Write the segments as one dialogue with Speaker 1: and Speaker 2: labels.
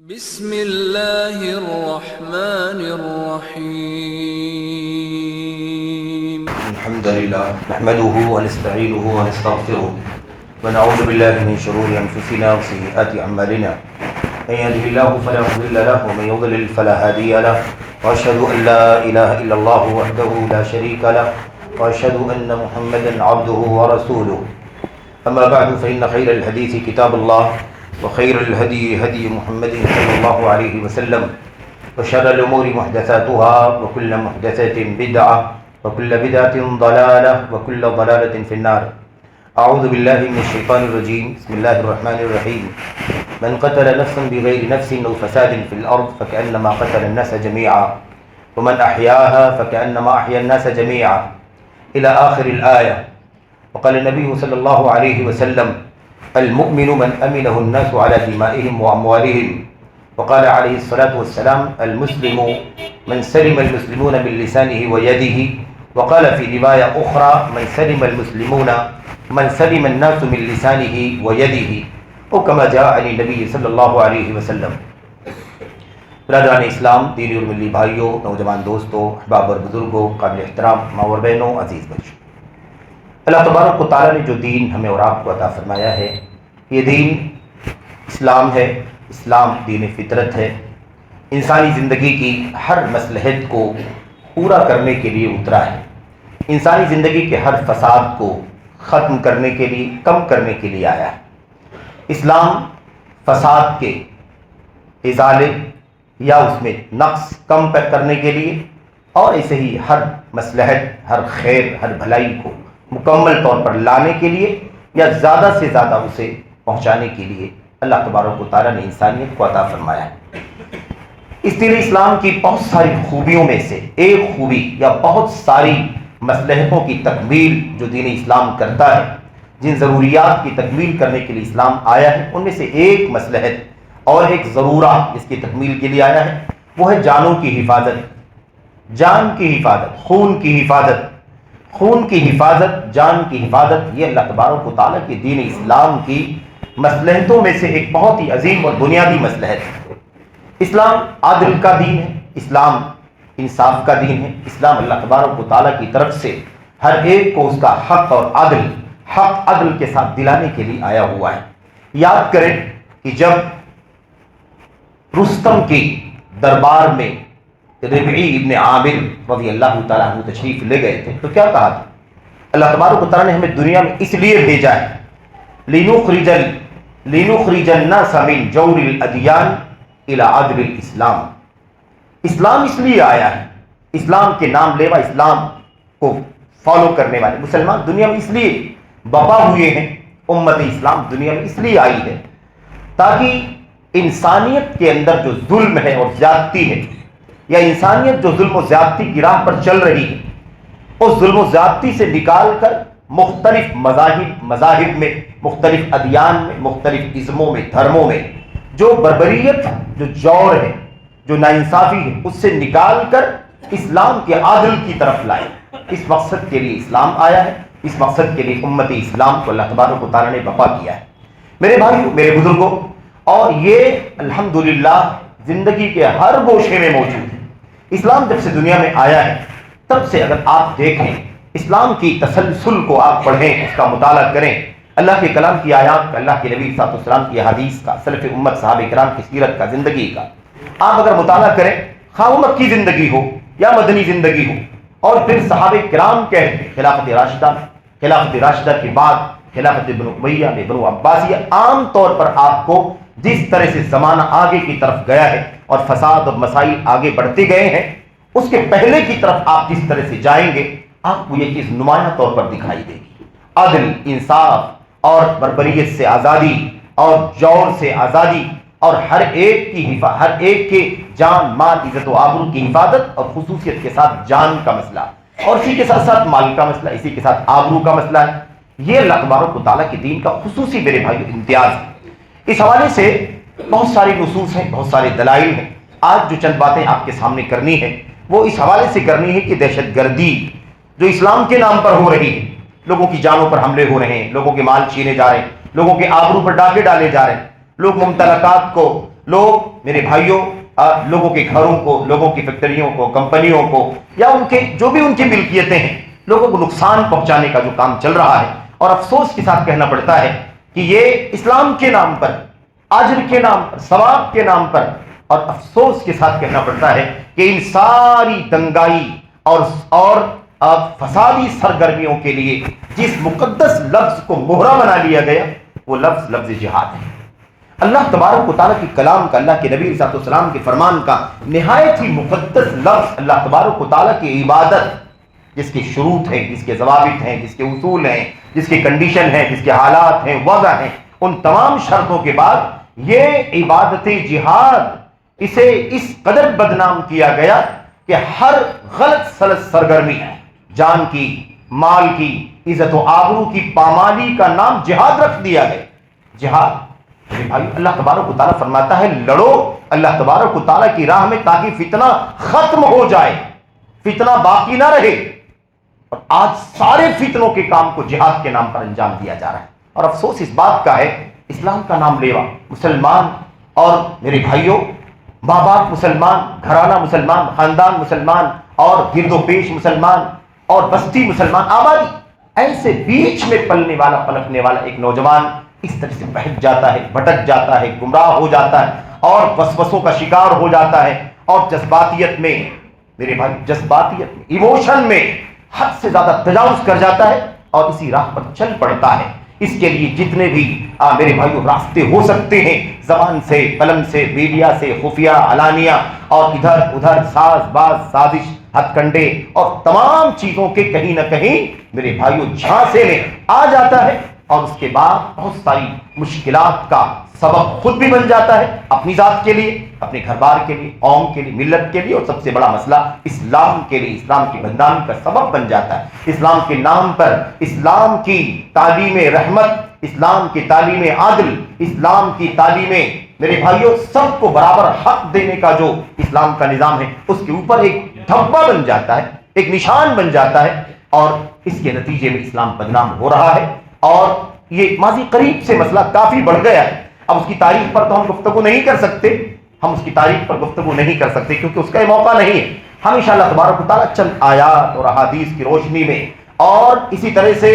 Speaker 1: بسم اللہ الرحمن الرحیم
Speaker 2: الحمد للہ نحمده ونستعینه ونستغفره ونعوذ باللہ من شرور انفسنا وسیئات اعمالنا من يهده الله فلا مضل له ومن يضلل فلا هادي له واشهد ان لا اله الا الله وحده لا شريك له واشهد ان محمدا عبده ورسوله اما بعد فان خير الحديث كتاب الله وخير الهدي هدي محمد صلى الله عليه وسلم وشر الأمور محدثاتها وكل محدثة بدعة وكل بدعة ضلالة وكل ضلالة في النار. أعوذ بالله من الشيطان الرجيم. بسم الله الرحمن الرحيم. من قتل نفسا بغير نفس أو فساد في الأرض فكأنما قتل الناس جميعا ومن أحياها فكأنما أحيا الناس جميعا إلى آخر الآية. وقال النبي صلى الله عليه وسلم المؤمن من أمنه الناس على دمائهم وأموالهم. وقال عليه الصلاة والسلام المسلم من سلم المسلمون من لسانه ويده. وقال في رواية أخرى من سلم الناس من لسانه ويده وكما جاء عن النبي صلی اللہ علیہ وسلم. برادران اسلام، دینی اور ملی بھائیوں، نوجوان دوستوں، احباب اور بزرگوں، قابل احترام ماں اور بہنوں، عزیز بچوں، اللہ تبارک و تعالیٰ نے جو دین ہمیں اور آپ کو عطا فرمایا ہے، یہ دین اسلام ہے. اسلام دین فطرت ہے. انسانی زندگی کی ہر مصلحت کو پورا کرنے کے لیے اترا ہے. انسانی زندگی کے ہر فساد کو ختم کرنے کے لیے، کم کرنے کے لیے آیا ہے. اسلام فساد کے ازالے یا اس میں نقص کم کرنے کے لیے، اور ایسے ہی ہر مصلحت، ہر خیر، ہر بھلائی کو مکمل طور پر لانے کے لیے یا زیادہ سے زیادہ اسے پہنچانے کے لیے اللہ تبارک و تعالیٰ نے انسانیت کو عطا فرمایا ہے. اس دین اسلام کی بہت ساری خوبیوں میں سے ایک خوبی یا بہت ساری مصلحتوں کی تکمیل جو دین اسلام کرتا ہے، جن ضروریات کی تکمیل کرنے کے لیے اسلام آیا ہے، ان میں سے ایک مصلحت اور ایک ضرورہ جس کی تکمیل کے لیے آیا ہے، وہ ہے جانوں کی حفاظت. جان کی حفاظت، خون کی حفاظت، جان کی حفاظت. یہ اللہ تبارک و تعالیٰ کے دین اسلام کی مصلحتوں میں سے ایک بہت ہی عظیم اور بنیادی مصلحت ہے. اسلام عادل کا دین ہے. اسلام انصاف کا دین ہے. اسلام اللہ تبارک و تعالیٰ کی طرف سے ہر ایک کو اس کا حق اور حق عدل کے ساتھ دلانے کے لیے آیا ہوا ہے. یاد کریں کہ جب رستم کی دربار میں ربعی ابن عامر رضی اللہ تعالیٰ عنہ تشریف لے گئے تھے تو کیا کہا تھا؟ اللہ تبارک و تعالیٰ نے ہمیں دنیا میں اس لیے بھیجا ہے لِنُخْرِجَ النَّاسَ مِنْ جَوْرِ الْأَدْيَانِ إِلَىٰ عَدْلِ الْإِسْلَامِ. اسلام اس لیے آیا ہے، اسلام کے نام لیوا، اسلام کو فالو کرنے والے مسلمان دنیا میں اس لیے بپا ہوئے ہیں. امت اسلام دنیا میں اس لیے آئی ہے تاکہ انسانیت کے اندر جو ظلم ہے اور زیادتی ہے، یا انسانیت جو ظلم و زیادتی کی راہ پر چل رہی ہے، اس ظلم و زیادتی سے نکال کر مختلف مذاہب میں، مختلف ادیان میں، مختلف ازموں میں، دھرموں میں جو بربریت، جو جور ہے، جو ناانصافی ہے، اس سے نکال کر اسلام کے عادل کی طرف لائے. اس مقصد کے لیے اسلام آیا ہے. اس مقصد کے لیے امت اسلام کو اللہ تبارک و تعالیٰ نے بپا کیا ہے. میرے بھائیوں، میرے بزرگوں، اور یہ الحمدللہ زندگی کے ہر گوشے میں موجود ہے. اسلام جب سے دنیا میں آیا ہے تب سے اگر آپ دیکھیں، اسلام کی تسلسل کو آپ پڑھیں، اس کا مطالعہ کریں، اللہ کے کلام کی آیات کا، اللہ کے نبی صلی اللہ علیہ وسلم کی حدیث کا، سلف امت صحابہ کرام کی سیرت کا، زندگی کا آپ اگر مطالعہ کریں، خواہ وہ مکی زندگی ہو یا مدنی زندگی ہو، اور پھر صحابہ کرام کے خلافت راشدہ کے بعد خلافت بنو امیہ میں بنو عباسیہ، عام طور پر آپ کو جس طرح سے زمانہ آگے کی طرف گیا ہے اور فساد اور مسائل آگے بڑھتے گئے ہیں، اس کے پہلے کی طرف آپ جس طرح سے جائیں گے آپ کو یہ چیز نمایاں طور پر دکھائی دے گی. عدل، انصاف اور بربریت سے آزادی اور جور سے آزادی، اور ہر ایک کے جان، مال، عزت و آبرو کی حفاظت، اور خصوصیت کے ساتھ جان کا مسئلہ، اور اسی کے ساتھ ساتھ مال کا مسئلہ، اسی کے ساتھ آبرو کا مسئلہ ہے. یہ اللہ تبارک و تعالیٰ کے دین کا خصوصی میرے بھائیو امتیاز ہے. اس حوالے سے بہت ساری نصوص ہیں، بہت سارے دلائل ہیں. آج جو چند باتیں آپ کے سامنے کرنی ہے وہ اس حوالے سے کرنی ہے کہ دہشت گردی جو اسلام کے نام پر ہو رہی ہے، لوگوں کی جانوں پر حملے ہو رہے ہیں، لوگوں کے مال چھینے جا رہے ہیں، لوگوں کے آبرو پر ڈاکے ڈالے جا رہے ہیں، لوگ ممتلکات کو لوگ میرے بھائیوں لوگوں کے گھروں کو، لوگوں کی فیکٹریوں کو، کمپنیوں کو، یا ان کے جو بھی ان کی ملکیتیں ہیں، لوگوں کو نقصان پہنچانے کا جو کام چل رہا ہے، اور افسوس کے ساتھ کہنا پڑتا ہے کہ یہ اسلام کے نام پر، اجر کے نام پر، ثواب کے نام پر، اور افسوس کے ساتھ کہنا پڑتا ہے کہ ان ساری دنگائی اور فسادی سرگرمیوں کے لیے جس مقدس لفظ کو مہرہ بنا لیا گیا وہ لفظ جہاد ہے۔ اللہ تبارک و تعالیٰ کی کلام کا، اللہ کے نبی صلی اللہ علیہ وسلم کے فرمان کا نہایت ہی مقدس لفظ، اللہ تبارک و تعالیٰ کی عبادت، جس کے شروط ہیں، جس کے ضوابط ہیں، جس کے اصول ہیں، جس کی کنڈیشن ہیں، جس کے حالات ہیں، وضع ہیں، ان تمام شرطوں کے بعد یہ عبادت جہاد، اسے اس قدر بدنام کیا گیا کہ ہر غلط سلط سرگرمی، جان کی، مال کی، عزت و آبرو کی پامالی کا نام جہاد رکھ دیا گیا۔ جہاد میرے بھائی، اللہ تبارک و تعالیٰ فرماتا ہے لڑو اللہ تبارک و تعالیٰ کی راہ میں تاکہ فتنہ ختم ہو جائے، فتنہ باقی نہ رہے۔ اور آج سارے فتنوں کے کام کو جہاد کے نام پر انجام دیا جا رہا ہے، اور افسوس اس بات کا ہے اسلام کا نام لیوا مسلمان، اور میرے بھائیوں ماں باپ مسلمان، گھرانہ مسلمان، خاندان مسلمان، اور گرد و پیش مسلمان، اور بستی مسلمان، آبادی، ایسے بیچ میں پلنے والا پلکنے والا ایک نوجوان اس طرح سے بہک جاتا ہے، بھٹک جاتا ہے، گمراہ ہو جاتا ہے، اور وسوسوں کا شکار ہو جاتا ہے، اور جذباتیت میں میرے بھائی، جذباتیت میں، ایموشن میں حد سے زیادہ تجاوز کر جاتا ہے اور اسی راہ پر چل پڑتا ہے۔ اس کے لیے جتنے بھی میرے بھائیوں راستے ہو سکتے ہیں، زبان سے، قلم سے، میڈیا سے، خفیہ، علانیہ، اور ادھر ادھر ساز باز، سازش، ہتھ کنڈے، اور تمام چیزوں کے کہیں نہ کہیں میرے بھائیوں جھانسے میں آ جاتا ہے، اور اس کے بعد بہت ساری مشکلات کا سبب خود بھی بن جاتا ہے، اپنی ذات کے لیے، اپنے گھر بار کے لیے، قوم کے لیے، ملت کے لیے، اور سب سے بڑا مسئلہ اسلام کے لیے، اسلام کی بدنامی کا سبب بن جاتا ہے۔ اسلام کے نام پر اسلام کی تعلیم رحمت، اسلام کی تعلیم عدل، اسلام کی تعلیمیں میرے بھائیوں سب کو برابر حق دینے کا جو اسلام کا نظام ہے، اس کے اوپر ایک دھبا بن جاتا ہے، ایک نشان بن جاتا ہے، اور اس کے نتیجے میں اسلام بدنام ہو رہا ہے۔ اور یہ ماضی قریب سے مسئلہ کافی بڑھ گیا ہے۔ اب اس کی تاریخ پر تو ہم گفتگو نہیں کر سکتے، ہم اس کی تاریخ پر گفتگو نہیں کر سکتے کیونکہ اس کا یہ موقع نہیں ہے۔ ہم انشاءاللہ تبارک و تعالیٰ چند آیات اور احادیث کی روشنی میں، اور اسی طرح سے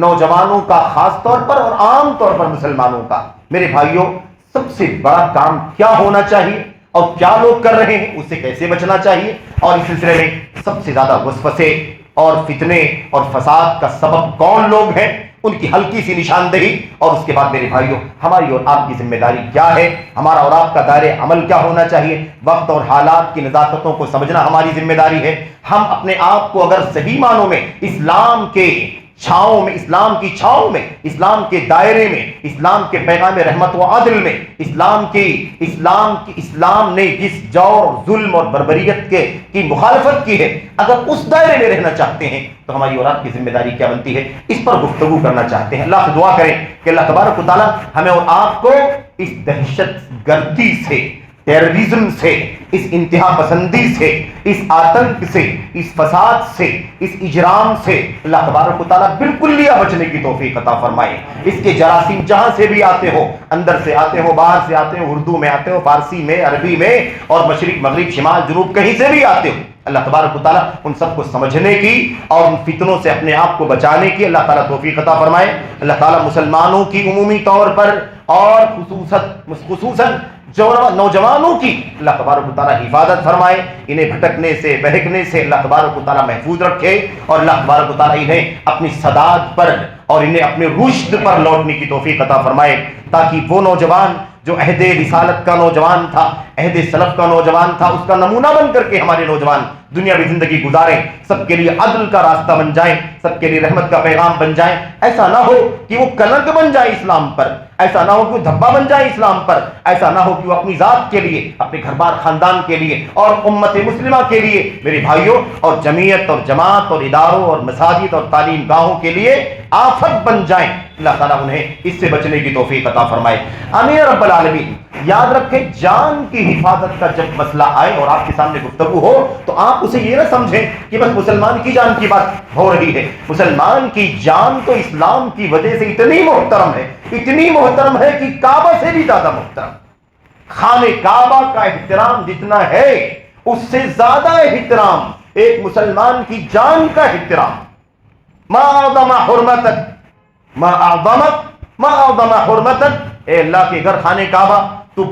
Speaker 2: نوجوانوں کا خاص طور پر اور عام طور پر مسلمانوں کا، میرے بھائیوں سب سے بڑا کام کیا ہونا چاہیے اور کیا لوگ کر رہے ہیں، اس سے کیسے بچنا چاہیے، اور اس سلسلے میں سب سے زیادہ وسوسے اور فتنے اور فساد کا سبب کون لوگ ہیں، ان کی ہلکی سی نشاندہی، اور اس کے بعد میرے بھائیوں ہماری اور آپ کی ذمہ داری کیا ہے، ہمارا اور آپ کا دائرہ عمل کیا ہونا چاہیے، وقت اور حالات کی نزاکتوں کو سمجھنا ہماری ذمہ داری ہے۔ ہم اپنے آپ کو اگر صحیح معنوں میں اسلام کے چھاؤں میں، اسلام کی چھاؤں میں، اسلام کے دائرے میں، اسلام کے پیغام رحمت و عدل میں، اسلام نے جس جور، ظلم اور بربریت کی مخالفت کی ہے، اگر اس دائرے میں رہنا چاہتے ہیں تو ہماری اور آپ کی ذمہ داری کیا بنتی ہے، اس پر گفتگو کرنا چاہتے ہیں۔ اللہ سے دعا کریں کہ اللہ تبارک و تعالیٰ ہمیں اور آپ کو اس دہشت گردی سے، ٹیررزم سے، اس انتہا پسندی سے، اس آتنک سے، اس فساد سے، اس اجرام سے اللہ تبارک و تعالیٰ بالکل لیا بچنے کی توفیق عطا فرمائے۔ اس کے جراثیم جہاں سے بھی آتے ہو، اندر سے آتے ہو، باہر سے آتے ہو، اردو میں آتے ہو، فارسی میں، عربی میں، اور مشرق مغرب شمال جنوب کہیں سے بھی آتے ہو، اللہ تبارک و تعالیٰ ان سب کو سمجھنے کی اور ان فتنوں سے اپنے آپ کو بچانے کی اللہ تعالیٰ توفیق عطا فرمائے۔ اللہ تعالیٰ مسلمانوں کی عمومی طور پر اور خصوصاً نوجوانوں کی اللہ تبارک و تعالیٰ حفاظت فرمائے، انہیں بھٹکنے سے، بہکنے سے اللہ تبارک و تعالیٰ محفوظ رکھے، اور اللہ تبارک و تعالیٰ انہیں اپنی سداد پر اور انہیں اپنے رشد پر لوٹنے کی توفیق عطا فرمائے، تاکہ وہ نوجوان جو عہد رسالت کا نوجوان تھا، عہد سلف کا نوجوان تھا، اس کا نمونہ بن کر کے ہمارے نوجوان دنیاوی زندگی گزاریں، سب کے لیے عدل کا راستہ بن جائیں، سب کے لیے رحمت کا پیغام بن جائیں۔ ایسا نہ ہو کہ وہ کلنک بن جائے اسلام پر، ایسا نہ ہو کہ وہ دھبا بن جائے اسلام پر، ایسا نہ ہو کہ وہ اپنی ذات کے لیے، اپنے گھر بار خاندان کے لیے اور امت مسلمہ کے لیے میرے بھائیوں، اور جمعیت اور جماعت اور اداروں اور مساجد اور تعلیم گاہوں کے لیے آفت بن جائیں۔ اللہ تعالیٰ انہیں اس سے بچنے کی توفیق عطا فرمائے، آمین رب العالمین۔ یاد رکھیں جان کی حفاظت کا جب مسئلہ آئے اور آپ کے سامنے گفتگو ہو تو آپ اسے یہ نہ سمجھیں کہ بس مسلمان کی جان کی بات ہو رہی ہے۔ مسلمان کی جان تو اسلام کی وجہ سے اتنی محترم ہے، اتنی محترم ہے کہ کعبہ سے بھی زیادہ محترم، خانہ کعبہ کا احترام جتنا ہے اس سے زیادہ احترام ایک مسلمان کی جان کا احترام. ما اعظم حرمتک ما اعظم حرمتک. اے اللہ کے گھر خانہ کعبہ تو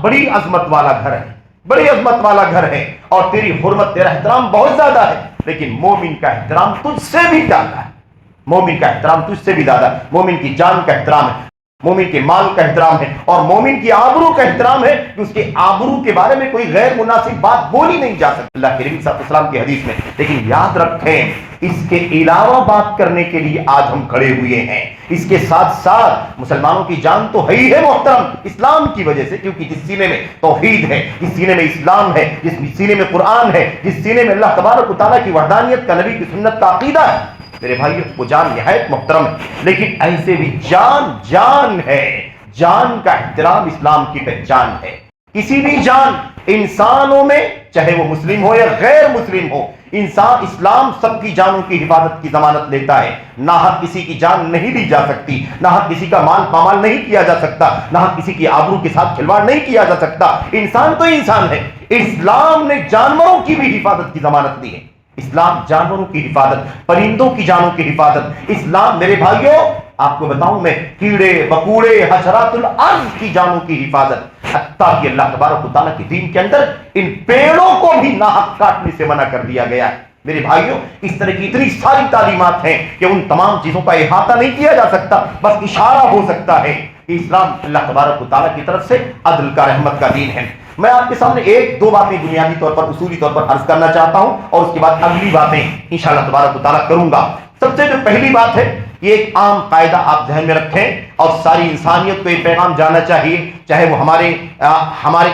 Speaker 2: بڑی عظمت والا گھر ہے, بڑی عظمت والا گھر ہے, اور تیری حرمت تیرا احترام بہت زیادہ ہے, لیکن مومن کا احترام تجھ سے بھی زیادہ ہے. مومن کا احترام تجھ سے بھی زیادہ ہے. مومن کی جان کا احترام ہے, مومن کے مال کا احترام ہے, اور مومن کی آبرو کا احترام ہے کہ اس کے آبرو کے بارے میں کوئی غیر مناسب بات بولی نہیں جا سکتی اللہ کے نبی صلی اللہ علیہ وسلم کی حدیث میں. لیکن یاد رکھیں اس کے علاوہ بات کرنے کے لیے آج ہم کھڑے ہوئے ہیں. اس کے ساتھ ساتھ مسلمانوں کی جان تو ہے ہی ہے محترم اسلام کی وجہ سے, کیونکہ جس سینے میں توحید ہے, جس سینے میں اسلام ہے, جس سینے میں قرآن ہے, جس سینے میں اللہ تبارک و تعالیٰ کی وحدانیت کا, نبی کی سنت کا عقیدہ ہے, میرے بھائیو وہ جان نہایت محترم ہے. لیکن ایسے بھی جان ہے. جان کا احترام اسلام کی پہچان ہے. کسی بھی جان انسانوں میں چاہے وہ مسلم ہو یا غیر مسلم ہو, اسلام سب کی جانوں کی حفاظت کی ضمانت لیتا ہے. ناحق کسی کی جان نہیں لی جا سکتی, ناحق کسی کا مال پامال نہیں کیا جا سکتا, ناحق کسی کی آبرو کے ساتھ کھلواڑ نہیں کیا جا سکتا. انسان تو انسان ہے. اسلام نے جانوروں کی بھی حفاظت کی ضمانت دی ہے. اسلام جانوروں کی حفاظت, پرندوں کی جانوں کی حفاظت. اسلام میرے بھائیوں آپ کو بتاؤں میں کیڑے مکوڑے حشرات الارض کی جانوں کی حفاظت, حتیٰ کہ اللہ تبارک و تعالیٰ کے دین کے اندر ان پیڑوں کو بھی ناحق کاٹنے سے منع کر دیا گیا ہے. میرے بھائیوں اس طرح کی اتنی ساری تعلیمات ہیں کہ ان تمام چیزوں کا احاطہ نہیں کیا جا سکتا, بس اشارہ ہو سکتا ہے کہ اسلام اللہ تبارک و تعالیٰ کی طرف سے عدل کا, رحمت کا دین ہے. میں آپ کے سامنے ایک دو باتیں بنیادی طور پر اصولی طور پر عرض کرنا چاہتا ہوں, اور اس کے بعد اگلی باتیں انشاءاللہ تبارک و تعالیٰ کروں گا. سب سے جو پہلی بات ہے, یہ ایک عام قاعدہ آپ ذہن میں رکھیں, اور ساری انسانیت کو یہ پیغام جانا چاہیے, چاہے وہ ہمارے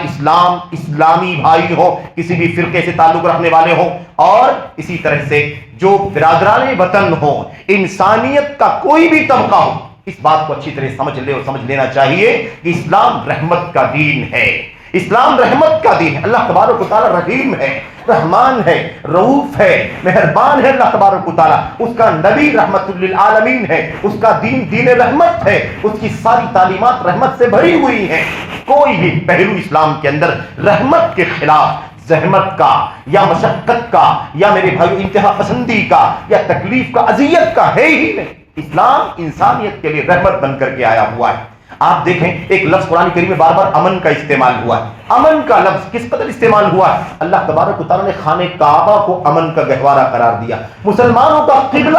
Speaker 2: اسلامی بھائی ہو, کسی بھی فرقے سے تعلق رکھنے والے ہوں, اور اسی طرح سے جو برادران وطن ہو, انسانیت کا کوئی بھی طبقہ ہو, اس بات کو اچھی طرح سمجھ لینا چاہیے کہ اسلام رحمت کا دین ہے. اسلام رحمت کا دین ہے. اللہ تبارک و تعالیٰ رحیم ہے, رحمان ہے, رؤوف ہے, مہربان ہے. اللہ تبارک و تعالیٰ, اس کا نبی رحمت للعالمین ہے, اس کا دین رحمت ہے, اس کی ساری تعلیمات رحمت سے بھری ہوئی ہیں. کوئی بھی پہلو اسلام کے اندر رحمت کے خلاف زحمت کا یا مشقت کا یا میرے بھائی انتہا پسندی کا یا تکلیف کا, اذیت کا ہے ہی نہیں. اسلام انسانیت کے لیے رحمت بن کر کے آیا ہوا ہے. آپ دیکھیں ایک لفظ قرآن کریم میں بار بار امن کا استعمال ہوا ہے. امن کا لفظ کس قدر استعمال ہوا ہے. اللہ تبارک و تعالیٰ نے خانہ کعبہ کو امن کا گہوارہ قرار دیا. مسلمانوں کا قبلہ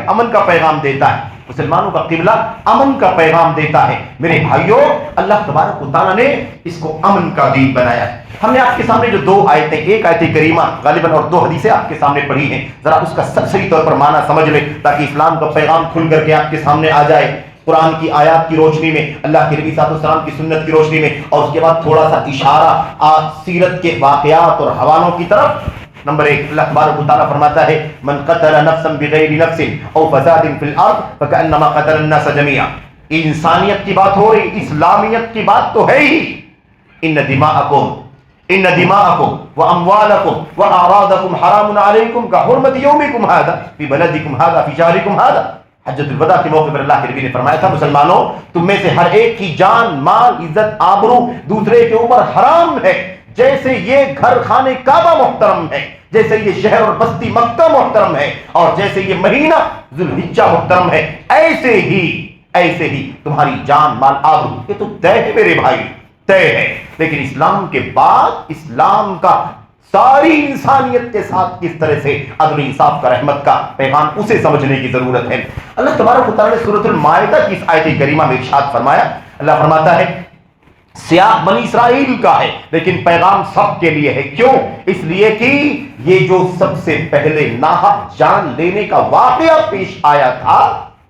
Speaker 2: امن کا پیغام دیتا ہے. مسلمانوں کا قبلہ امن کا پیغام دیتا ہے. میرے بھائیوں اللہ تبارک و تعالیٰ نے اس کو امن کا دین بنایا ہے. ہم نے آپ کے سامنے جو دو آیتیں, ایک آیت کریمہ غالباً اور دو حدیثیں آپ کے سامنے پڑھی ہیں, ذرا اس کا صحیح طور پر معنی سمجھ لیں تاکہ اسلام کا پیغام کھل کر کے آپ کے سامنے آ جائے. قرآن کی آیات کی روشنی میں, اللہ کے نبی صلی اللہ علیہ وسلم کی سنت کی روشنی میں, اور اس کے بعد تھوڑا سا اشارہ سیرت کے واقعات اور حوالوں کی طرف. نمبر ایک, اللہ تبارک و تعالیٰ فرماتا ہے من قتل نفسا بغیر نفس او فساد فی الارض فکأنما قتل الناس جميعا. انسانیت کی بات ہو رہی, اسلامیت کی بات تو ہے ہی. ان دماءکم واموالکم واعراضکم حرام علیکم کحرمت یومکم ھذا فی بلدکم ھذا فی شہرکم ھذا. حجۃ الوداع کے موقع پر اللہ کے نبی نے فرمایا تھا مسلمانوں تم میں سے ہر ایک کی جان, مال, عزت, آبرو دوسرے کے اوپر حرام ہے. جیسے یہ گھر خانہ کعبہ محترم ہے, جیسے یہ شہر اور بستی مکہ محترم ہے, اور جیسے یہ مہینہ ذوالحجہ محترم ہے, ایسے ہی تمہاری جان, مال, آبرو یہ تو طے ہے میرے بھائی, طے ہے. لیکن اسلام کے بعد اسلام کا ساری انسانیت کے ساتھ کس طرح سے عدل انصاف کا, رحمت کا پیغام, اسے سمجھنے کی ضرورت ہے. اللہ تبارک و تعالیٰ نے سورۃ المائدہ کی اس آیت کریمہ میں ارشاد فرمایا. اللہ فرماتا ہے سیاق بنی اسرائیل کا ہے لیکن پیغام سب کے لیے ہے. کیوں؟ اس لیے کہ یہ جو سب سے پہلے ناحق جان لینے کا واقعہ پیش آیا تھا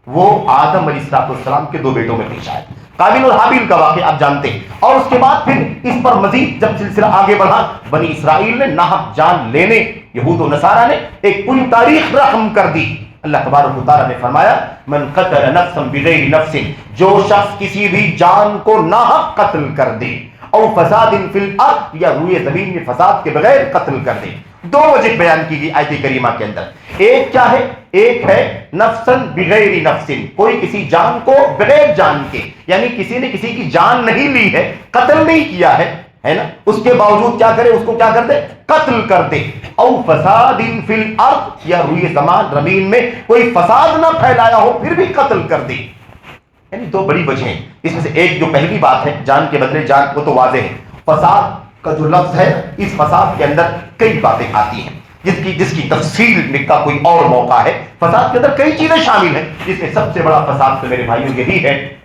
Speaker 2: وہ آدم علیہ السلام کے دو بیٹوں میں پیش آیا, قابیل اور حابیل کا واقعہ آپ جانتے ہیں. اور اس کے بعد پھر اس پر مزید جب سلسلہ آگے بڑھا, بنی اسرائیل نے ناحق جان لینے, یہود و نصارہ نے ایک پوری تاریخ رقم کر دی. اللہ تبارک و تعالیٰ نے فرمایا من قتل نفسا بغیر نفس, جو شخص کسی بھی جان کو ناحق قتل کر دے, او فساد فی الارض, یا روئے زمین میں فساد کے بغیر قتل کر دے. دو وجہ بیان کی گئی آیت کریمہ کے اندر. ایک کیا ہے؟ ایک ہے نفسن بغیر نفسن، کوئی کسی جان کو بغیر جان کے، یعنی کسی نے کسی کی جان نہیں لی ہے، قتل نہیں کیا ہے نا، اس کے باوجود کیا کرے؟ اس کو کیا کر دے؟ قتل کر دے۔ او فساد فی الارض، یا روئے زمان زمین میں کوئی فساد نہ پھیلایا ہو پھر بھی قتل کر دے۔ یعنی دو بڑی وجہیں، اس میں سے ایک جو پہلی بات ہے جان کے بدلے جان، وہ تو واضح ہے۔ فساد کا جو لفظ ہے، اس فساد کے اندر کئی باتیں آتی ہیں جس کی تفصیل میں کا کوئی اور موقع ہے۔ فساد کے اندر کئی چیزیں شامل ہیں، جس میں سب سے بڑا فساد تو میرے بھائیوں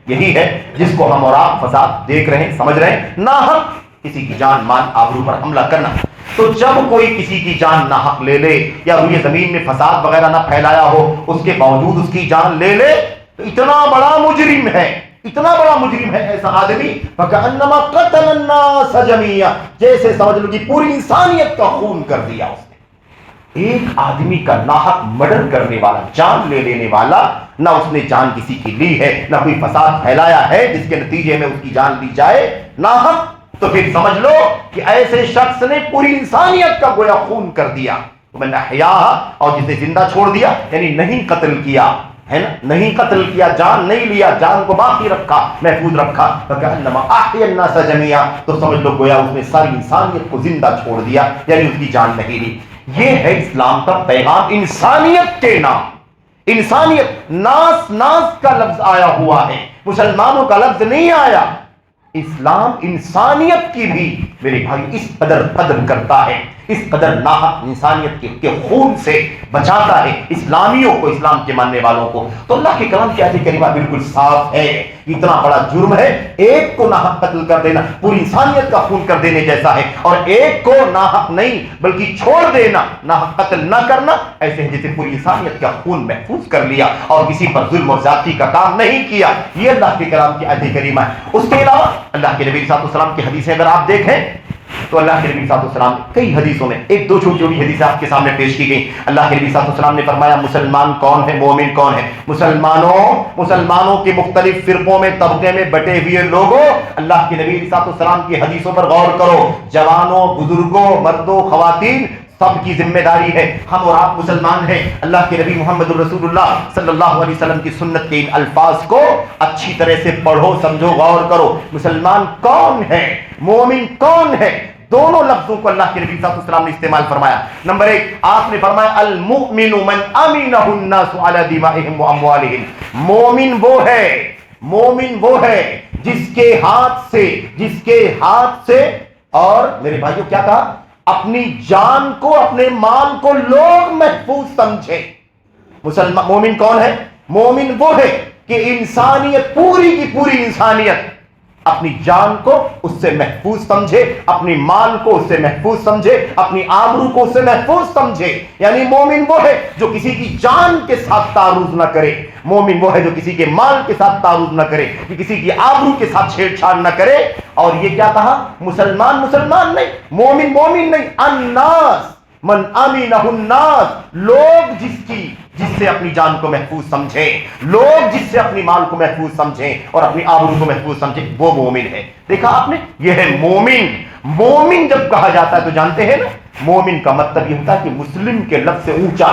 Speaker 2: یہی ہے جس کو ہم اور آپ فساد دیکھ رہے ہیں، سمجھ رہے ہیں، ناحق کسی کی جان مال آبرو پر حملہ کرنا۔ تو جب کوئی کسی کی جان ناحق لے لے، یا روئے زمین میں فساد وغیرہ نہ پھیلایا ہو، اس کے باوجود اس کی جان لے لے، تو اتنا بڑا مجرم ہے ایسا آدمی، فَكَأَنَّمَا قَتَلَ النَّاسَ جَمِيعًا، جیسے سمجھ لو کہ پوری انسانیت کا خون کر دیا اس نے۔ ایک آدمی کا ناحق مرڈر کرنے والا، جان لے لینے والا، نہ اس نے جان کسی کی لی ہے، نہ کوئی فساد پھیلایا ہے جس کے نتیجے میں اس کی جان لی جائے ناحق، تو پھر سمجھ لو کہ ایسے شخص نے پوری انسانیت کا گویا خون کر دیا۔ وَمَنْ أَحْيَاهَا، اور جسے زندہ چھوڑ دیا، یعنی نہیں قتل کیا، ہے نا، نہیں قتل کیا، جان نہیں لیا، جان کو باقی رکھا، محفوظ رکھا، فَكَأَنَّمَا أَحْيَا النَّاسَ جَمِيعًا، تو سمجھ لو گویا اس نے ساری انسانیت کو زندہ چھوڑ دیا، یعنی اس کی جان نہیں لی۔ یہ ہے اسلام کا پیغام، انسانیت کے نام، انسانیت، ناس کا لفظ آیا ہوا ہے، مسلمانوں کا لفظ نہیں آیا۔ اسلام انسانیت کی بھی میرے بھائی اس قدر کرتا ہے، اس قدر ناحق انسانیت کے خون سے بچاتا ہے اسلامیوں کو، اسلام کے ماننے والوں کو۔ تو اللہ کے کلام کی آیت کریمہ بالکل صاف ہے، اتنا بڑا جرم ہے، ایک کو ناحق قتل کر دینا پوری انسانیت کا خون کر دینے جیسا ہے، اور ایک کو ناحق نہیں بلکہ چھوڑ دینا، ناحق قتل نہ کرنا، ایسے جیسے پوری انسانیت کا خون محفوظ کر لیا اور کسی پر ظلم اور زیادتی کا کام نہیں کیا۔ یہ اللہ کے کلام کی آیت کریمہ ہے۔ اس کے علاوہ اللہ کے نبی صلی اللہ علیہ وسلم کی حدیثیں اگر آپ دیکھیں تو اللہ کے نبی صلی اللہ علیہ وسلم کئی حدیثوں میں ایک دو چھوٹی چھوٹی حدیثیں آپ کے سامنے پیش کی گئی۔ اللہ کے نبی صلی اللہ علیہ وسلم نے فرمایا مسلمان کون ہے، مومن کون ہے؟ مسلمانوں کے مختلف فرقوں میں، طبقے میں بٹے ہوئے لوگوں، اللہ کے نبی صلی اللہ علیہ وسلم کی حدیثوں پر غور کرو، جوانوں، بزرگوں، مردوں، خواتین، سب کی ذمہ داری ہے، ہم اور آپ مسلمان ہیں۔ اللہ کے نبی محمد الرسول اللہ صلی اللہ علیہ وسلم کی سنت کے ان الفاظ کو اچھی طرح سے پڑھو، سمجھو، غور کرو۔ مسلمان کون ہے، مومن کون ہے، دونوں لفظوں کو اللہ کے نبی صلی اللہ علیہ وسلم نے استعمال فرمایا۔ نمبر ایک، آپ نے فرمایا المؤمن من امنہ الناس علی دمائہم و اموالہم، مومن وہ ہے جس کے ہاتھ سے اور میرے بھائیوں کیا کہا، اپنی جان کو، اپنے مال کو لوگ محفوظ سمجھے۔ مومن کون ہے؟ مومن وہ ہے کہ انسانیت، پوری کی پوری انسانیت اپنی جان کو اس سے محفوظ سمجھے، اپنی مال کو اس سے محفوظ سمجھے، اپنی آبرو کو اس سے محفوظ سمجھے۔ یعنی مومن وہ ہے جو کسی کی جان کے ساتھ تعرض نہ کرے، مومن وہ ہے جو کسی کے مال کے ساتھ تعرض نہ کرے، کہ کسی کی آبرو کے ساتھ چھیڑ چھاڑ نہ کرے۔ اور یہ کیا کہا؟ مسلمان نہیں، مومن نہیں، الناس من امنہ الناس، لوگ جس سے اپنی جان کو محفوظ سمجھیں، لوگ جس سے اپنی مال کو محفوظ سمجھیں اور اپنی آبرو کو محفوظ سمجھیں، وہ مومن ہے۔ دیکھا آپ نے، یہ ہے مومن جب کہا جاتا ہے تو جانتے ہیں نا، مومن کا مطلب یہ ہوتا ہے کہ مسلم کے لفظ سے اونچا،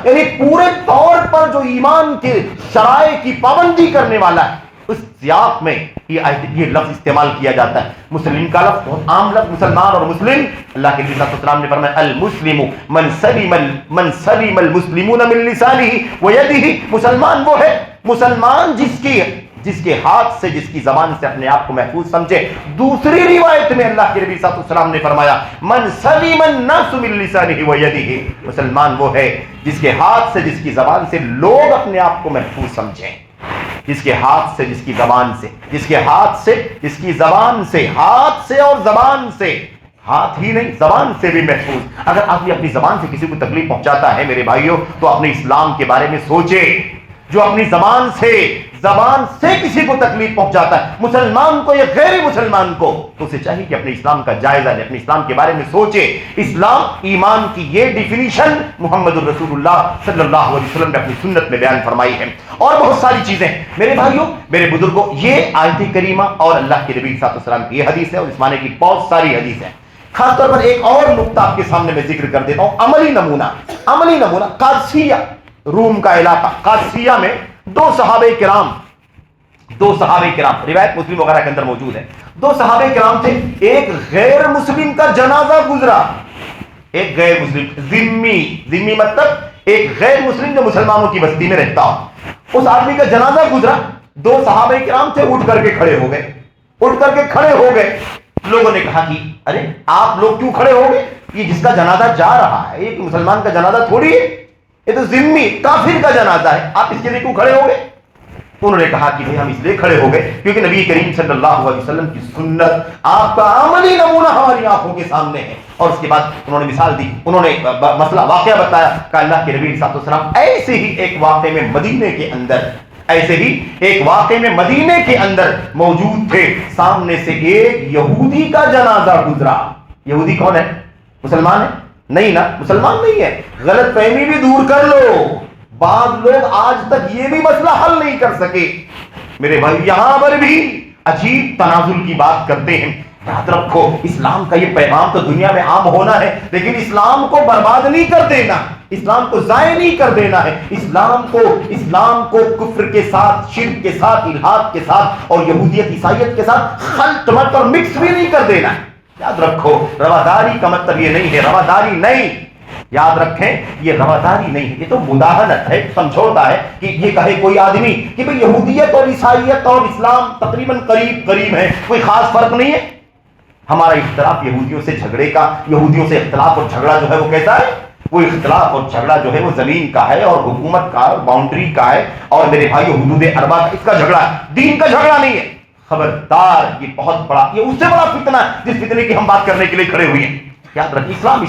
Speaker 2: یعنی پورے طور پر جو ایمان کے شرائع کی پابندی کرنے والا ہے، اس سیاق میں یہ لفظ استعمال کیا جاتا ہے۔ مسلم کا لفظ بہت عام لفظ، مسلمان اور مسلم، اللہ کے نبی صلی اللہ علیہ وسلم نے فرمایا المسلم من سلم المسلمون من لسانہ ویدہ، مسلمان وہ ہے، مسلمان جس کے ہاتھ سے، جس کی زبان سے اپنے آپ کو محفوظ سمجھے۔ دوسری روایت میں اللہ کے نبی صلی اللہ علیہ وسلم نے فرمایا من سلم الناس من لسانہ ویدہ، مسلمان وہ ہے جس کے ہاتھ سے، جس کی زبان سے لوگ اپنے آپ کو محفوظ سمجھیں، جس کے ہاتھ سے، جس کی زبان سے، جس کے ہاتھ سے، جس کی زبان سے، ہاتھ سے اور زبان سے، ہاتھ ہی نہیں زبان سے بھی محفوظ۔ اگر آدمی اپنی زبان سے کسی کو تکلیف پہنچاتا ہے میرے بھائیوں، تو اپنے اسلام کے بارے میں سوچے۔ جو اپنی زبان سے کسی کو تکلیف پہنچاتا ہے، مسلمان کو یا غیر مسلمان کو، تو اسے چاہیے کہ اپنے اسلام کا جائزہ لے، اپنے اسلام کے بارے میں سوچے۔ اسلام، ایمان کی یہ ڈیفینیشن محمد الرسول اللہ صلی اللہ علیہ وسلم نے اپنی سنت میں بیان فرمائی ہے، اور بہت ساری چیزیں۔ میرے بھائیوں، میرے بزرگوں، یہ آیت کریمہ اور اللہ کے نبی صلی اللہ علیہ وسلم کی یہ حدیث ہے، اور اس معنی کی بہت ساری حدیث ہیں۔ خاص طور پر ایک اور نقطہ آپ کے سامنے میں ذکر کر دیتا ہوں، عملی نمونہ قادسیہ، روم کا علاقہ قادسیہ میں دو صحابہ کرام، روایت مسلم وغیرہ کے اندر موجود ہے، دو صحابہ کرام تھے، ایک غیر مسلم کا جنازہ گزرا، ایک غیر مسلم، ذمی مطلب ایک غیر مسلم جو مسلمانوں کی بستی میں رہتا ہو، اس آدمی کا جنازہ گزرا، دو صحابہ کرام تھے، اٹھ کر کے کھڑے ہو گئے، لوگوں نے کہا کہ ارے آپ لوگ کیوں کھڑے ہو گئے؟ یہ جس کا جنازہ جا رہا ہے یہ مسلمان کا جنازہ تھوڑی ہے، یہ تو ذمی کافر کا جنازہ ہے، آپ اس کے لیے کیوں کھڑے ہو گئے؟ انہوں نے کہا کہ ہم اس لیے کھڑے ہو گئے کیونکہ نبی کریم صلی اللہ علیہ وسلم کی سنت، آپ کا عملی نمونہ ہماری آنکھوں کے سامنے ہے۔ اور اس کے بعد انہوں نے مثال دی، انہوں نے مسئلہ واقعہ بتایا کہ اللہ کے نبی صلی اللہ علیہ وسلم ایسے ہی ایک واقعے میں مدینے کے اندر موجود تھے، سامنے سے ایک یہودی کا جنازہ گزرا۔ یہودی کون ہے؟ مسلمان ہے؟ نہیں نا، مسلمان نہیں ہے، غلط فہمی بھی دور کر لو، بعض لوگ آج تک یہ بھی مسئلہ حل نہیں کر سکے۔ میرے بھائی یہاں پر بھی عجیب تنازل کی بات کرتے ہیں۔ یاد رکھو اسلام کا یہ پیغام تو دنیا میں عام ہونا ہے، لیکن اسلام کو برباد نہیں کر دینا، اسلام کو ضائع نہیں کر دینا ہے، اسلام کو کفر کے ساتھ، شرک کے ساتھ، الحاد کے ساتھ اور یہودیت عیسائیت کے ساتھ خلط مت اور مکس بھی نہیں کر دینا ہے۔ یاد رکھو رواداری کا مطلب یہ نہیں ہے، رواداری نہیں، یاد رکھیں یہ رواداری نہیں ہے، یہ تو مداہنت ہے، سمجھوتا ہے کہ یہ کہے کوئی آدمی کہ بھئی یہودیت اور عیسائیت اور اسلام تقریباً قریب ہے، کوئی خاص فرق نہیں ہے۔ ہمارا اختلاف یہودیوں سے اختلاف اور جھگڑا جو ہے وہ کیسا ہے؟ وہ اختلاف اور جھگڑا جو ہے وہ زمین کا ہے اور حکومت کا اور باؤنڈری کا ہے، اور میرے بھائی حدود اربع کا، اس کا جھگڑا ہے، دین کا جھگڑا نہیں ہے۔ خبردار، یہ بہت بڑا، یہ اس سے بڑا فتنہ ہے جس فتنے کی ہم بات کرنے کے لیے کھڑے ہوئے ہیں۔ یاد رکھ، اسلام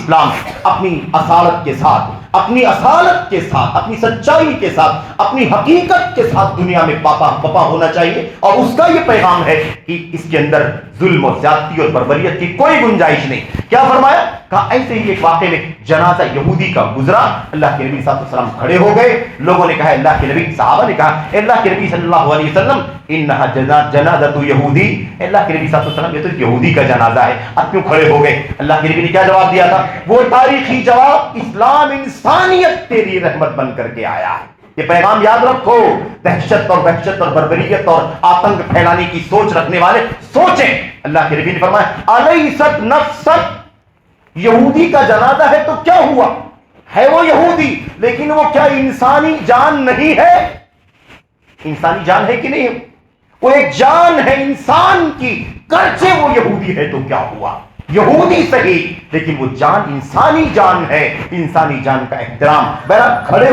Speaker 2: اپنی اصالت کے ساتھ، اپنی سچائی کے ساتھ، اپنی حقیقت کے ساتھ دنیا میں پاپا ہونا چاہیے، اور اس کا یہ پیغام ہے کہ اس کے اندر ظلم اور زیادتی اور بربریت کی کوئی گنجائش نہیں۔ کیا فرمایا؟ کہا ایسے ہی ایک واقعے میں جنازہ یہودی کا گزرا، اللہ کے نبی صلی اللہ علیہ وسلم کھڑے ہو گئے، لوگوں نے کہا اللہ کے نبی، صحابہ نے کہا اللہ کے نبی صلی اللہ علیہ وسلم انہا جنازۃ یہودی، اللہ کے نبی صلی اللہ علیہ وسلم یہ تو یہودی کا جنازہ ہے، اب کیوں کھڑے ہو گئے؟ اللہ کے نبی نے کیا جواب دیا تھا؟ وہ تاریخی جواب، اسلام انسانیت تیری رحمت بن کر کے آیا ہے۔ یہ پیغام یاد رکھو، دہشت اور وحشت اور بربریت اور آتنک پھیلانے کی سوچ رکھنے والے سوچیں۔ اللہ کے نبی نے فرمایا الیست نفست، یہودی کا جنازہ ہے تو کیا ہوا؟ ہے وہ یہودی، لیکن وہ کیا انسانی جان نہیں ہے؟ انسانی جان ہے کہ نہیں؟ وہ ایک جان ہے انسان کی، گرچہ وہ یہودی ہے تو کیا ہوا؟ یہودی صحیح، لیکن وہ جان انسانی جان ہے، انسانی جان کا احترام۔ بہرحال کھڑے